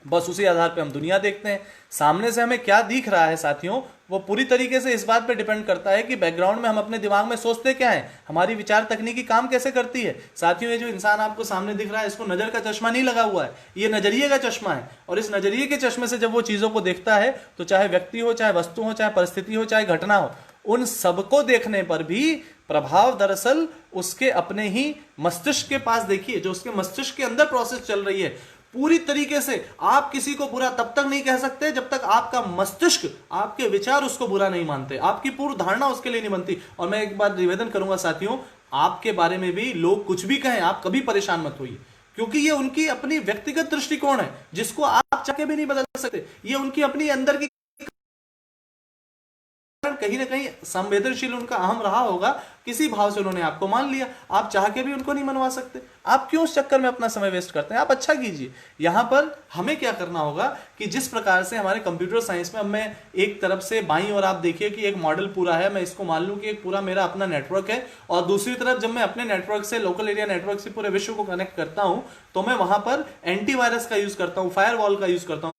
बस उसी आधार पे हम दुनिया देखते हैं। सामने से हमें क्या दिख रहा है साथियों, वो पूरी तरीके से इस बात पे डिपेंड करता है कि बैकग्राउंड में हम अपने दिमाग में सोचते क्या है, हमारी विचार तकनीकी काम कैसे करती है। साथियों, ये जो इंसान आपको सामने दिख रहा है, इसको नजर का चश्मा नहीं लगा हुआ है, ये नजरिए का चश्मा है। और इस नजरिए के चश्मे से जब वो चीजों को देखता है, तो चाहे व्यक्ति हो, चाहे वस्तु हो, चाहे परिस्थिति हो, चाहे घटना हो, उन सबको देखने पर भी प्रभाव दरअसल उसके अपने ही मस्तिष्क के पास, देखिए जो उसके मस्तिष्क के अंदर प्रोसेस चल रही है पूरी तरीके से। आप किसी को बुरा तब तक नहीं कह सकते जब तक आपका मस्तिष्क, आपके विचार उसको बुरा नहीं मानते, आपकी पूर्व धारणा उसके लिए नहीं बनती। और मैं एक बात निवेदन करूंगा साथियों, आपके बारे में भी लोग कुछ भी कहें, आप कभी परेशान मत होइए, क्योंकि ये उनकी अपनी व्यक्तिगत दृष्टिकोण है जिसको आप चाह के भी नहीं बदल सकते। ये उनकी अपनी अंदर की, कहीं ना कहीं संवेदनशील उनका अहम रहा होगा, किसी भाव से उन्होंने आपको मान लिया, आप चाह के भी उनको नहीं मनवा सकते। आप क्यों उस चक्कर में अपना समय वेस्ट करते हैं, आप अच्छा कीजिए। यहां पर हमें क्या करना होगा कि जिस प्रकार से हमारे कंप्यूटर साइंस में, अब मैं एक तरफ से बाईं और आप देखिए कि एक मॉडल पूरा है, मैं इसको मान लूं कि एक पूरा मेरा अपना नेटवर्क है, और दूसरी तरफ जब मैं अपने नेटवर्क से, लोकल एरिया नेटवर्क से पूरे विश्व को कनेक्ट करता हूं, तो मैं वहां पर एंटीवायरस का यूज करता हूं, फायरवॉल का यूज करता हूं,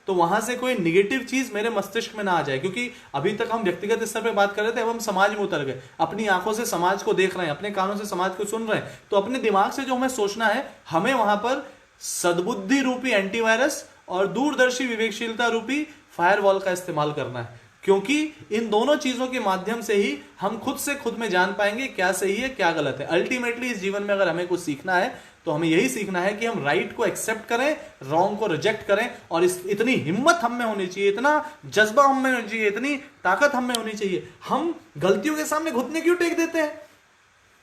तो वहां से कोई निगेटिव चीज मेरे मस्तिष्क में ना आ जाए। क्योंकि अभी तक हम व्यक्तिगत स्तर पे बात कर रहे थे, अब हम समाज में उतर गए, अपनी आंखों से समाज को देख रहे हैं, अपने कानों से समाज को सुन रहे हैं, तो अपने दिमाग से जो हमें सोचना है, हमें वहां पर सद्बुद्धि रूपी एंटीवायरस और दूरदर्शी विवेकशीलता रूपी फायरवॉल का इस्तेमाल करना है। क्योंकि इन दोनों चीजों के माध्यम से ही हम खुद से खुद में जान पाएंगे क्या सही है क्या गलत है। अल्टीमेटली इस जीवन में अगर हमें कुछ सीखना है तो हमें यही सीखना है कि हम राइट को एक्सेप्ट करें, रॉन्ग को रिजेक्ट करें, और इतनी हिम्मत हम में होनी चाहिए, इतना जज्बा हम में होना चाहिए, इतनी ताकत हम में होनी चाहिए। हम गलतियों के सामने घुटने क्यों टेक देते हैं,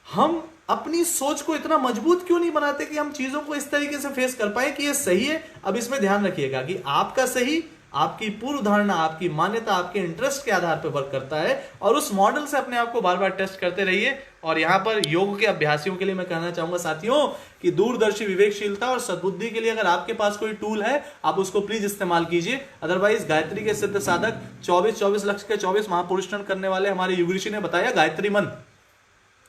हम अपनी सोच को इतना मजबूत क्यों नहीं बनाते कि हम चीजों को इस तरीके से फेस कर पाए कि ये सही है। अब इसमें ध्यान रखिएगा कि आपका सही, आपकी पूर्व धारणा, आपकी मान्यता आपके इंटरेस्ट के आधार पर वर्क करता है, और उस मॉडल से अपने आप को बार बार टेस्ट करते रहिए। और यहां पर योग के अभ्यासियों के लिए मैं कहना चाहूंगा साथियों कि दूरदर्शी विवेकशीलता और सद्बुद्धि के लिए अगर आपके पास कोई टूल है, आप उसको प्लीज इस्तेमाल कीजिए। अदरवाइज गायत्री के सिद्ध साधक 24 लक्ष के 24 महापुरुष करने वाले हमारे युग ऋषि ने बताया, गायत्री मंत्र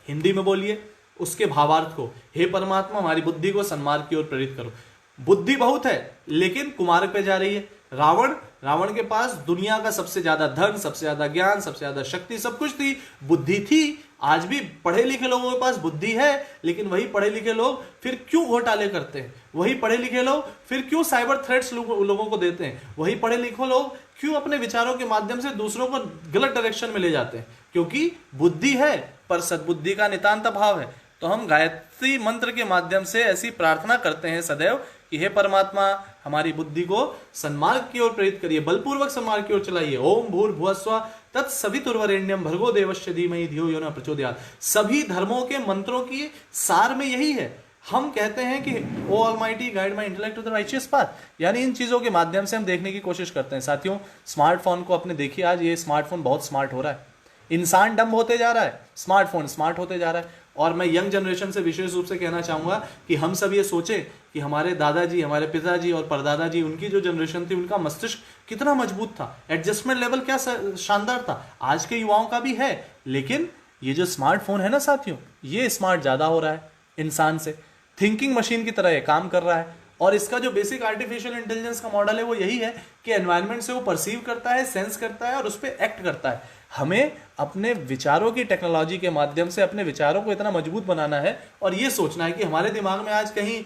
हिंदी में बोलिए, उसके भावार्थ को, हे परमात्मा हमारी बुद्धि को सन्मार्ग की ओर प्रेरित करो। बुद्धि बहुत है लेकिन कुमार्ग पे जा रही है। रावण के पास दुनिया का सबसे ज्यादा धन, सबसे ज्यादा ज्ञान, सबसे ज्यादा शक्ति, सब कुछ थी, बुद्धि थी। आज भी पढ़े लिखे लोगों के पास बुद्धि है, लेकिन वही पढ़े लिखे लोग फिर क्यों घोटाले करते हैं, वही पढ़े लिखे लोग फिर क्यों साइबर थ्रेट्स लोगों को देते हैं, वही पढ़े लिखे लोग क्यों अपने विचारों के माध्यम से दूसरों को गलत डायरेक्शन में ले जाते हैं, क्योंकि बुद्धि है पर सद्बुद्धि का नितांत अभाव है। तो हम गायत्री मंत्र के माध्यम से ऐसी प्रार्थना करते हैं सदैव कि हे परमात्मा हमारी बुद्धि को सन्मार्ग की ओर प्रेरित करिए, बलपूर्वक सन्मार्ग की ओर चलाइए। ओम भूर्भुवस्सुवः तत्सवितुर्वरेण्यम भर्गो देवस्य धीमहि धियो यो न प्रचोदयात्। सभी धर्मों के मंत्रों की सार में यही है। हम कहते हैं कि O almighty guide my intellect to the righteous path, यानी इन चीजों के माध्यम से हम देखने की कोशिश करते हैं। साथियों, स्मार्टफोन को अपने देखिए, आज ये स्मार्टफोन बहुत स्मार्ट हो रहा है, इंसान डम होते जा रहा है, स्मार्टफोन स्मार्ट होते जा रहा है। और मैं यंग जनरेशन से विशेष रूप से कहना चाहूंगा कि हम सब ये सोचें कि हमारे दादाजी, हमारे पिताजी और परदादाजी, उनकी जो जनरेशन थी, उनका मस्तिष्क कितना मजबूत था, एडजस्टमेंट लेवल क्या शानदार था। आज के युवाओं का भी है, लेकिन ये जो स्मार्टफोन है ना साथियों, ये स्मार्ट ज्यादा हो रहा है इंसान से, थिंकिंग मशीन की तरह ये काम कर रहा है। और इसका जो बेसिक आर्टिफिशियल इंटेलिजेंस का मॉडल है वो यही है कि एनवायरनमेंट से वो परसीव करता है, सेंस करता है और उस पर एक्ट करता है। हमें अपने विचारों की टेक्नोलॉजी के माध्यम से अपने विचारों को इतना मजबूत बनाना है और ये सोचना है कि हमारे दिमाग में आज कहीं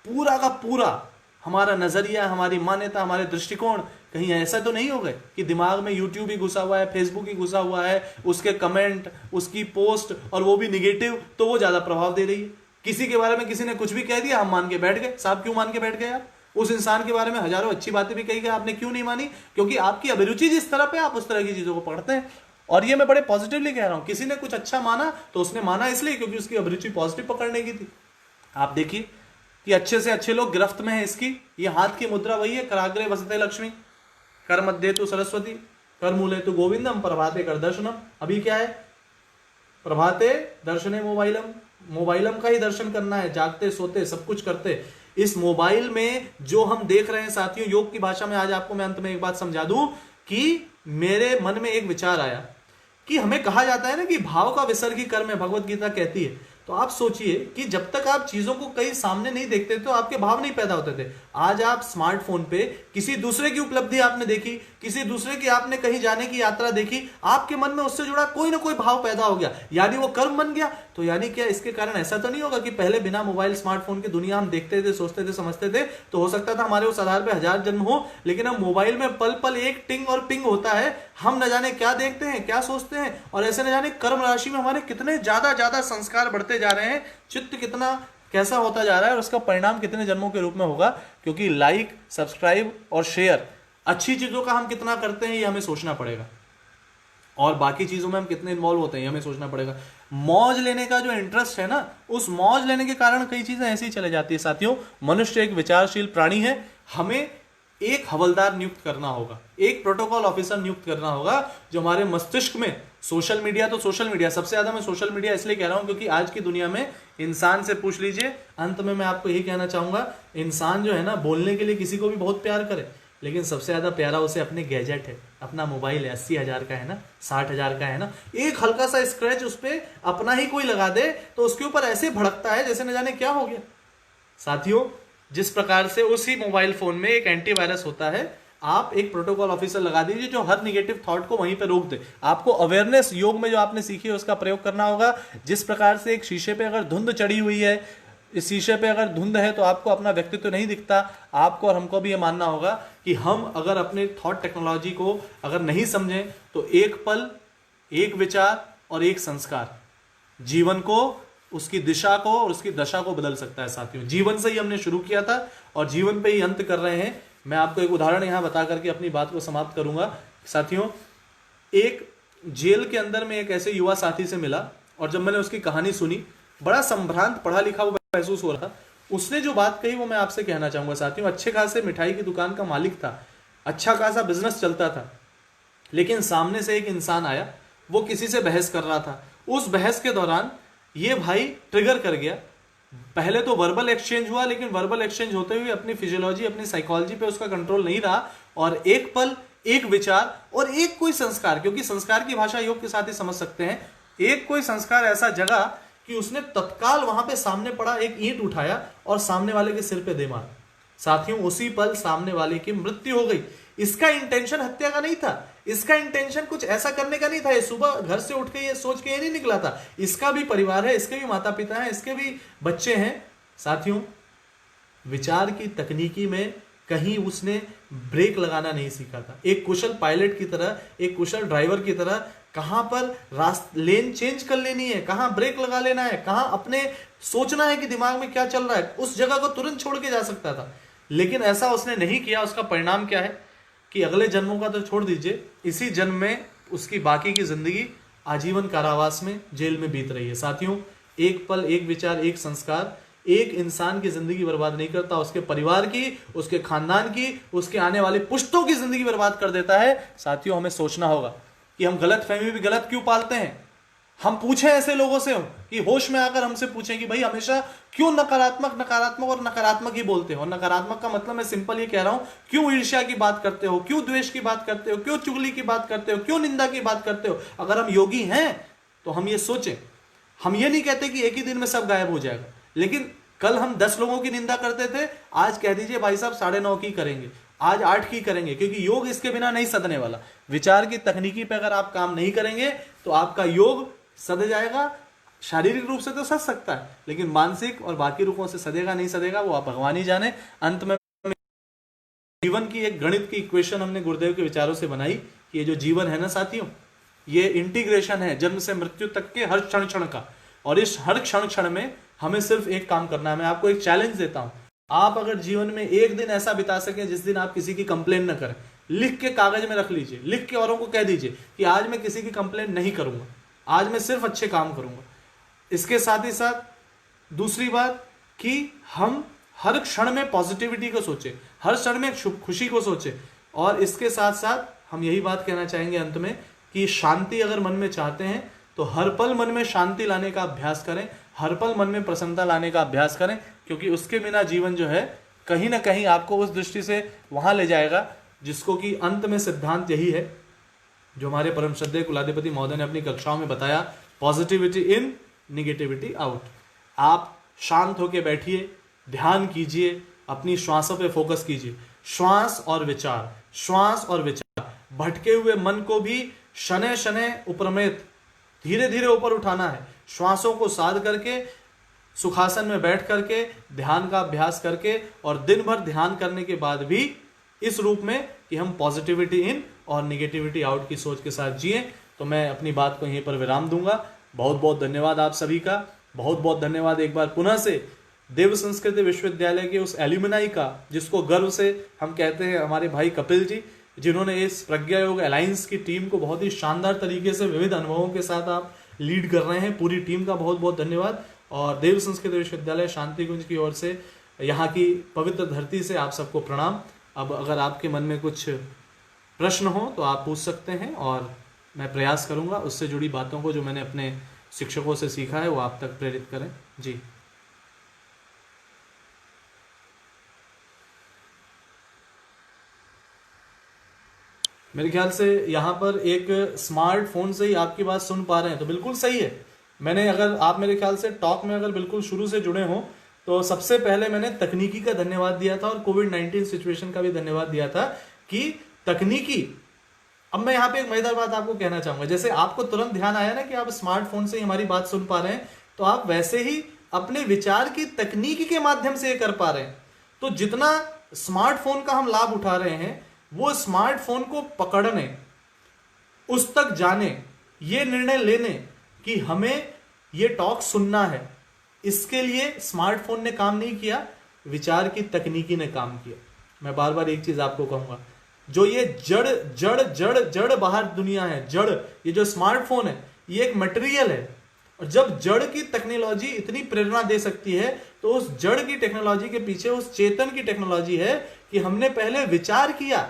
पूरा का पूरा हमारा नजरिया, हमारी मान्यता, हमारे दृष्टिकोण कहीं ऐसा तो नहीं हो गए कि दिमाग में यूट्यूब ही घुसा हुआ है, फेसबुक ही घुसा हुआ है, उसके कमेंट, उसकी पोस्ट, और वो भी निगेटिव, तो वो ज्यादा प्रभाव दे रही है। किसी के बारे में किसी ने कुछ भी कह दिया, हम मान के बैठ गए। साहब क्यों मान के बैठ गए आप? उस इंसान के बारे में हजारों अच्छी बातें भी कही गई, आपने क्यों नहीं मानी? क्योंकि आपकी अभिरुचि जिस तरह पे, आप उस तरह की चीजों को पढ़ते हैं। और ये मैं बड़े पॉजिटिवली कह रहा हूं, किसी ने कुछ अच्छा माना तो उसने माना इसलिए क्योंकि उसकी अभिरुचि पॉजिटिव पकड़ने की थी। आप देखिए कि अच्छे से अच्छे लोग गिरफ्त में हैं इसकी। ये हाथ की मुद्रा वही है, कराग्रे वसते लक्ष्मी, कर मध्य तु सरस्वती, कर मूले तु गोविंदम, प्रभाते कर दर्शनम। अभी क्या है, प्रभाते दर्शने मोबाइलम, मोबाइलम का ही दर्शन करना है, जागते सोते सब कुछ करते। इस मोबाइल में जो हम देख रहे हैं साथियों, योग की भाषा में आज आपको मैं अंत में एक बात समझा दूं कि मेरे मन में एक विचार आया कि हमें कहा जाता है ना कि भाव का विसर्ग ही कर्म है, भगवत गीता कहती है। तो आप सोचिए कि जब तक आप चीजों को कहीं सामने नहीं देखते तो आपके भाव नहीं पैदा होते थे। आज आप स्मार्टफोन पे किसी दूसरे की उपलब्धि आपने देखी, किसी दूसरे की आपने कहीं जाने की यात्रा देखी, आपके मन में उससे जुड़ा कोई ना कोई भाव पैदा हो गया, यानी वो कर्म बन गया। तो यानी क्या इसके कारण ऐसा तो नहीं होगा कि पहले बिना मोबाइल स्मार्टफोन की दुनिया हम देखते थे, सोचते थे, समझते थे, तो हो सकता था हमारे उस आधार पर 1000 जन्म हो, लेकिन अब मोबाइल में पल पल एक टिंग और पिंग होता है, हम न जाने क्या देखते हैं, क्या सोचते हैं, और ऐसे न जाने कर्म राशि में हमारे कितने ज्यादा संस्कार बढ़ते जा रहे हैं, चित्त कितना कैसा होता जा रहा है, और उसका परिणाम कितने जन्मों के रूप में होगा। क्योंकि लाइक, सब्सक्राइब और शेयर अच्छी चीजों का हम कितना करते हैं ये हमें सोचना पड़ेगा, और बाकी चीजों में हम कितने इन्वॉल्व होते हैं ये हमें सोचना पड़ेगा। मौज लेने का जो इंटरेस्ट है ना, उस मौज लेने के कारण कई चीजें ऐसी ही चले जाती है। साथियों, मनुष्य एक विचारशील प्राणी है, हमें एक हवलदार नियुक्त करना होगा, एक प्रोटोकॉल ऑफिसर नियुक्त करना होगा, जो हमारे मस्तिष्क में सोशल मीडिया, तो सोशल मीडिया सबसे ज्यादा मैं सोशल मीडिया इसलिए कह रहा हूं क्योंकि आज की दुनिया में इंसान से पूछ लीजिए, अंत में मैं आपको यही कहना चाहूंगा, इंसान जो है ना बोलने के लिए किसी को भी बहुत प्यार करे, लेकिन सबसे ज्यादा प्यारा उसे अपने गैजेट है, अपना मोबाइल है, 80,000 का है ना, 60,000 का है ना, एक हल्का सा स्क्रैच उस पर अपना ही कोई लगा दे तो उसके ऊपर ऐसे भड़कता है जैसे न जाने क्या हो गया। साथियों, जिस प्रकार से उसी मोबाइल फोन में एक एंटीवायरस होता है, आप एक प्रोटोकॉल ऑफिसर लगा दीजिए जो हर निगेटिव थॉट को वहीं पे रोक दे। आपको अवेयरनेस योग में जो आपने सीखी है उसका प्रयोग करना होगा। जिस प्रकार से एक शीशे पे अगर धुंध चढ़ी हुई है, इस शीशे पे अगर धुंध है तो आपको अपना व्यक्तित्व तो नहीं दिखता। आपको और हमको भी ये मानना होगा कि हम अगर अपने थॉट टेक्नोलॉजी को अगर नहीं समझें तो एक पल, एक विचार और एक संस्कार जीवन को, उसकी दिशा को और उसकी दशा को बदल सकता है। साथियों, जीवन से ही हमने शुरू किया था और जीवन पे ही अंत कर रहे हैं। मैं आपको एक उदाहरण यहां बता करके अपनी बात को समाप्त करूंगा। साथियों, एक जेल के अंदर में एक ऐसे युवा साथी से मिला और जब मैंने उसकी कहानी सुनी, बड़ा संभ्रांत पढ़ा लिखा वो महसूस हो रहा था। उसने जो बात कही वो मैं आपसे कहना चाहूंगा। साथियों, अच्छे खासे मिठाई की दुकान का मालिक था, अच्छा खासा बिजनेस चलता था, लेकिन सामने से एक इंसान आया, वो किसी से बहस कर रहा था। उस बहस के दौरान ये भाई ट्रिगर कर गया। पहले तो वर्बल एक्सचेंज हुआ, लेकिन वर्बल एक्सचेंज होते हुए अपनी फिजियोलॉजी, अपनी साइकोलॉजी पे उसका कंट्रोल नहीं रहा, और एक पल, एक विचार और एक कोई संस्कार, क्योंकि संस्कार की भाषा योग के साथ ही समझ सकते हैं, एक कोई संस्कार ऐसा जगा कि उसने तत्काल वहां पे सामने पड़ा एक ईंट उठाया और सामने वाले के सिर पे दे मारा। साथियों, उसी पल सामने वाले की मृत्यु हो गई। इसका इंटेंशन हत्या का नहीं था, इसका इंटेंशन कुछ ऐसा करने का नहीं था। ये सुबह घर से उठ के ये सोच के ये नहीं निकला था। इसका भी परिवार है, इसके भी माता पिता हैं, इसके भी बच्चे हैं। साथियों, विचार की तकनीकी में कहीं उसने ब्रेक लगाना नहीं सीखा था। एक कुशल पायलट की तरह, एक कुशल ड्राइवर की तरह कहां पर लेन चेंज कर लेनी है, कहां ब्रेक लगा लेना है, कहां अपने सोचना है कि दिमाग में क्या चल रहा है, उस जगह को तुरंत छोड़ के जा सकता था। लेकिन ऐसा उसने नहीं किया। उसका परिणाम क्या है कि अगले जन्मों का तो छोड़ दीजिए, इसी जन्म में उसकी बाकी की जिंदगी आजीवन कारावास में, जेल में बीत रही है। साथियों, एक पल, एक विचार, एक संस्कार एक इंसान की जिंदगी बर्बाद नहीं करता, उसके परिवार की, उसके खानदान की, उसके आने वाले पुश्तों की जिंदगी बर्बाद कर देता है। साथियों, हमें सोचना होगा कि हम गलत फहमी भी गलत क्यों पालते हैं। हम पूछें ऐसे लोगों से कि होश में आकर हमसे पूछें कि भाई हमेशा क्यों नकारात्मक नकारात्मक और नकारात्मक ही बोलते हो। नकारात्मक का मतलब मैं सिंपल ये कह रहा हूं, क्यों ईर्ष्या की बात करते हो, क्यों द्वेष की बात करते हो, क्यों चुगली की बात करते हो, क्यों निंदा की बात करते हो। अगर हम योगी हैं तो हम ये सोचें। हम ये नहीं कहते कि एक ही दिन में सब गायब हो जाएगा, लेकिन कल हम 10 लोगों की निंदा करते थे, आज कह दीजिए भाई साहब 9:30 की करेंगे, आज 8 की करेंगे, क्योंकि योग इसके बिना नहीं सदने वाला। विचार की तकनीकी पे अगर आप काम नहीं करेंगे तो आपका योग सद जाएगा। शारीरिक रूप से तो सद सकता है, लेकिन मानसिक और बाकी रूपों से सदेगा नहीं सदेगा, वो आप भगवान ही जाने। अंत में जीवन की एक गणित की इक्वेशन हमने गुरुदेव के विचारों से बनाई कि ये जो जीवन है ना साथियों, ये इंटीग्रेशन है जन्म से मृत्यु तक के हर क्षण क्षण का, और इस हर क्षण क्षण में हमें सिर्फ एक काम करना है। मैं आपको एक चैलेंज देता हूं, आप अगर जीवन में एक दिन ऐसा बिता सकें जिस दिन आप किसी की कंप्लेन न करें, लिख के कागज में रख लीजिए, लिख के औरों को कह दीजिए कि आज मैं किसी की कंप्लेन नहीं करूंगा, आज मैं सिर्फ अच्छे काम करूंगा। इसके साथ ही साथ दूसरी बात कि हम हर क्षण में पॉजिटिविटी को सोचे, हर क्षण में खुशी को सोचे। और इसके साथ साथ हम यही बात कहना चाहेंगे अंत में कि शांति अगर मन में चाहते हैं तो हर पल मन में शांति लाने का अभ्यास करें, हर पल मन में प्रसन्नता लाने का अभ्यास करें, क्योंकि उसके बिना जीवन जो है कहीं ना कहीं आपको उस दृष्टि से वहां ले जाएगा जिसको कि अंत में सिद्धांत यही है जो हमारे परम श्रद्धेय कुलाधिपति महोदय ने अपनी कक्षाओं में बताया, पॉजिटिविटी इन, निगेटिविटी आउट। आप शांत होकर बैठिए, ध्यान कीजिए, अपनी श्वासों पे फोकस कीजिए, श्वास और विचार, श्वास और विचार। भटके हुए मन को भी शनै शनै उपरमेत धीरे धीरे ऊपर उठाना है, श्वासों को साध करके, सुखासन में बैठ करके, ध्यान का अभ्यास करके, और दिन भर ध्यान करने के बाद भी इस रूप में कि हम पॉजिटिविटी इन और निगेटिविटी आउट की सोच के साथ जिए। तो मैं अपनी बात को यहीं पर विराम दूंगा। बहुत बहुत धन्यवाद आप सभी का, बहुत बहुत धन्यवाद एक बार पुनः से देव संस्कृति विश्वविद्यालय के उस एल्यूमिनाई का, जिसको गर्व से हम कहते हैं हमारे भाई कपिल जी, जिन्होंने इस प्रज्ञा योग अलायंस की टीम को बहुत ही शानदार तरीके से विविध अनुभवों के साथ आप लीड कर रहे हैं। पूरी टीम का बहुत बहुत धन्यवाद। और देव संस्कृत विश्वविद्यालय शांति कुंज की ओर से, यहाँ की पवित्र धरती से आप सबको प्रणाम। अब अगर आपके मन में कुछ प्रश्न हो तो आप पूछ सकते हैं, और मैं प्रयास करूंगा उससे जुड़ी बातों को जो मैंने अपने शिक्षकों से सीखा है वो आप तक प्रेरित करें। जी, मेरे ख्याल से यहाँ पर एक स्मार्टफोन से ही आपकी बात सुन पा रहे हैं, तो बिल्कुल सही है। मैंने, अगर आप मेरे ख्याल से टॉक में अगर बिल्कुल शुरू से जुड़े हों, तो सबसे पहले मैंने तकनीकी का धन्यवाद दिया था और कोविड-19 सिचुएशन का भी धन्यवाद दिया था कि तकनीकी। अब मैं यहाँ पे एक मजेदार बात आपको कहना चाहूंगा, जैसे आपको तुरंत ध्यान आया ना कि आप स्मार्टफोन से ही हमारी बात सुन पा रहे हैं, तो आप वैसे ही अपने विचार की तकनीकी के माध्यम से ये कर पा रहे हैं। तो जितना स्मार्टफोन का हम लाभ उठा रहे हैं, वो स्मार्टफोन को पकड़ने, उस तक जाने, ये निर्णय लेने कि हमें ये टॉक सुनना है, इसके लिए स्मार्टफोन ने काम नहीं किया, विचार की तकनीकी ने काम किया। मैं बार बार एक चीज आपको कहूंगा, जो ये जड़ जड़ जड़ जड़ बाहर दुनिया है, जड़, ये जो स्मार्टफोन है ये एक मटेरियल है, और जब जड़ की टेक्नोलॉजी इतनी प्रेरणा दे सकती है, तो उस जड़ की टेक्नोलॉजी के पीछे उस चेतन की टेक्नोलॉजी है कि हमने पहले विचार किया,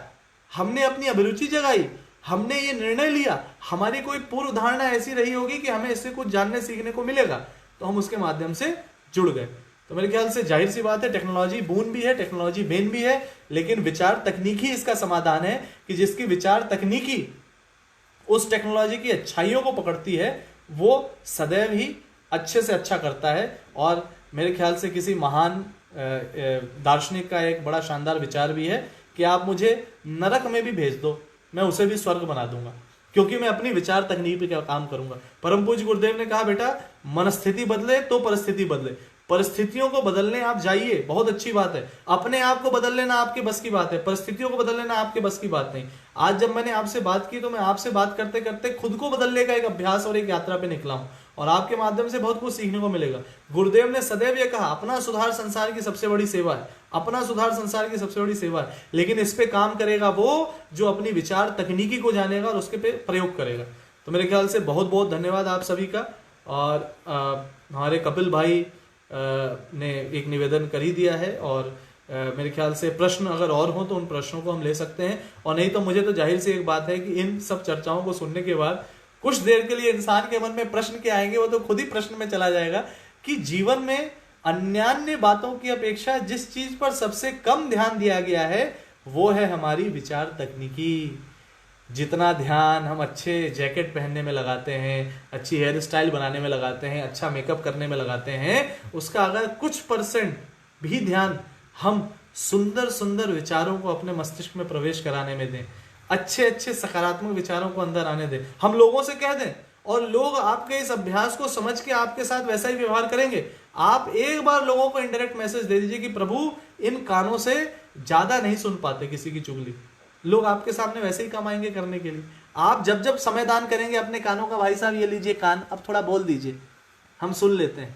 हमने अपनी अभिरुचि जगाई, हमने ये निर्णय लिया, हमारी कोई पूर्व धारणा ऐसी रही होगी कि हमें इससे कुछ जानने सीखने को मिलेगा, तो हम उसके माध्यम से जुड़ गए। तो मेरे ख्याल से जाहिर सी बात है, टेक्नोलॉजी बून भी है, टेक्नोलॉजी बेन भी है, लेकिन विचार तकनीकी इसका समाधान है कि जिसकी विचार तकनीकी उस टेक्नोलॉजी की अच्छाइयों को पकड़ती है, वो सदैव ही अच्छे से अच्छा करता है। और मेरे ख्याल से किसी महान दार्शनिक का एक बड़ा शानदार विचार भी है कि आप मुझे नरक में भी भेज दो, मैं उसे भी स्वर्ग बना दूंगा, क्योंकि मैं अपनी विचार तकनीक पे काम करूंगा। परम पूज्य गुरुदेव ने कहा, बेटा मनस्थिति बदले तो परिस्थिति बदले। परिस्थितियों को बदलने आप जाइए, बहुत अच्छी बात है, अपने आप को बदल लेना आपके बस की बात है, परिस्थितियों को बदल लेना आपके बस की बात नहीं। आज जब मैंने आपसे बात की, तो मैं आपसे बात करते करते खुद को बदलने का एक अभ्यास और एक यात्रा पे निकला हूं, और आपके माध्यम से बहुत कुछ सीखने को मिलेगा। गुरुदेव ने सदैव यह कहा, अपना सुधार संसार की सबसे बड़ी सेवा है, अपना सुधार संसार की सबसे बड़ी सेवा है, लेकिन इस पे काम करेगा वो जो अपनी विचार तकनीकी को जानेगा और उसके पे प्रयोग करेगा। तो मेरे ख्याल से बहुत बहुत धन्यवाद आप सभी का। और हमारे कपिल भाई ने एक निवेदन कर ही दिया है, और मेरे ख्याल से प्रश्न अगर और हो तो उन प्रश्नों को हम ले सकते हैं, और नहीं तो मुझे तो जाहिर सी एक बात है कि इन सब चर्चाओं को सुनने के बाद कुछ देर के लिए इंसान के मन में प्रश्न क्या आएंगे, वो तो खुद ही प्रश्न में चला जाएगा कि जीवन में अन्यान्य बातों की अपेक्षा जिस चीज पर सबसे कम ध्यान दिया गया है वो है हमारी विचार तकनीकी। जितना ध्यान हम अच्छे जैकेट पहनने में लगाते हैं, अच्छी हेयर स्टाइल बनाने में लगाते हैं, अच्छा मेकअप करने में लगाते हैं, उसका अगर कुछ परसेंट भी ध्यान हम सुंदर सुंदर विचारों को अपने मस्तिष्क में प्रवेश कराने में दें, अच्छे अच्छे सकारात्मक विचारों को अंदर आने दें, हम लोगों से कह दें, और लोग आपके इस अभ्यास को समझ के आपके साथ वैसा ही व्यवहार करेंगे। आप एक बार लोगों को इनडायरेक्ट मैसेज दे दीजिए कि प्रभु इन कानों से ज्यादा नहीं सुन पाते किसी की चुगली, लोग आपके सामने वैसे ही कमाएंगे करने के लिए। आप जब जब समय दान करेंगे अपने कानों का, भाई साहब ये लीजिए कान, अब थोड़ा बोल दीजिए, हम सुन लेते हैं।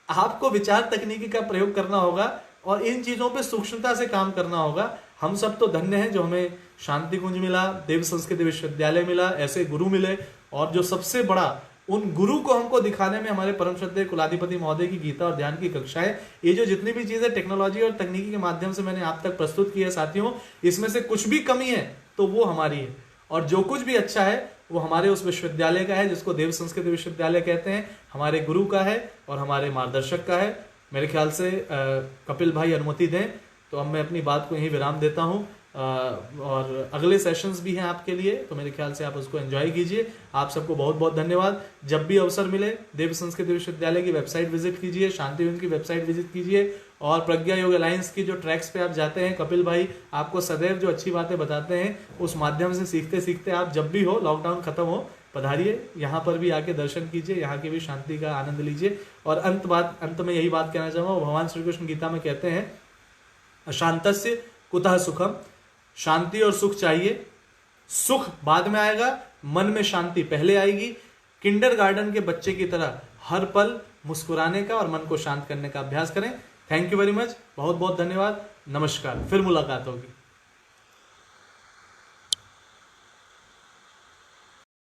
आपको विचार तकनीकी का प्रयोग करना होगा और इन चीजों पे सूक्ष्मता से काम करना होगा। हम सब तो धन्य हैं जो हमें शांति कुंज मिला, देव संस्कृति विश्वविद्यालय मिला, ऐसे गुरु मिले, और जो सबसे बड़ा उन गुरु को हमको दिखाने में हमारे परम श्रद्धेय कुलाधिपति महोदय की गीता और ध्यान की कक्षाएं, ये जो जितनी भी चीजें टेक्नोलॉजी और तकनीकी के माध्यम से मैंने आप तक प्रस्तुत की है साथियों, इसमें से कुछ भी कमी है तो वो हमारी है, और जो कुछ भी अच्छा है वो हमारे उस विश्वविद्यालय का है जिसको देव संस्कृत विश्वविद्यालय कहते हैं, हमारे गुरु का है और हमारे मार्गदर्शक का है। मेरे ख्याल से कपिल भाई अनुमति दें तो अब मैं अपनी बात को यहीं विराम देता हूं, और अगले सेशंस भी हैं आपके लिए, तो मेरे ख्याल से आप उसको एंजॉय कीजिए। आप सबको बहुत बहुत धन्यवाद। जब भी अवसर मिले देव संस्कृत विश्वविद्यालय की वेबसाइट विजिट कीजिए, शांतिवन की वेबसाइट विजिट कीजिए, और प्रज्ञा योग अलायंस की जो ट्रैक्स पे आप जाते हैं, कपिल भाई आपको सदैव जो अच्छी बातें बताते हैं उस माध्यम से सीखते सीखते आप जब भी हो, लॉकडाउन खत्म हो, पधारिए, यहाँ पर भी आके दर्शन कीजिए, यहाँ की भी शांति का आनंद लीजिए। और अंत में यही बात कहना चाहूंगा, भगवान श्री कृष्ण गीता में कहते हैं अशांतस्य कुतः सुखम, शांति और सुख चाहिए, सुख बाद में आएगा, मन में शांति पहले आएगी। किंडरगार्टन के बच्चे की तरह हर पल मुस्कुराने का और मन को शांत करने का अभ्यास करें। थैंक यू वेरी मच, बहुत बहुत धन्यवाद, नमस्कार, फिर मुलाकात होगी।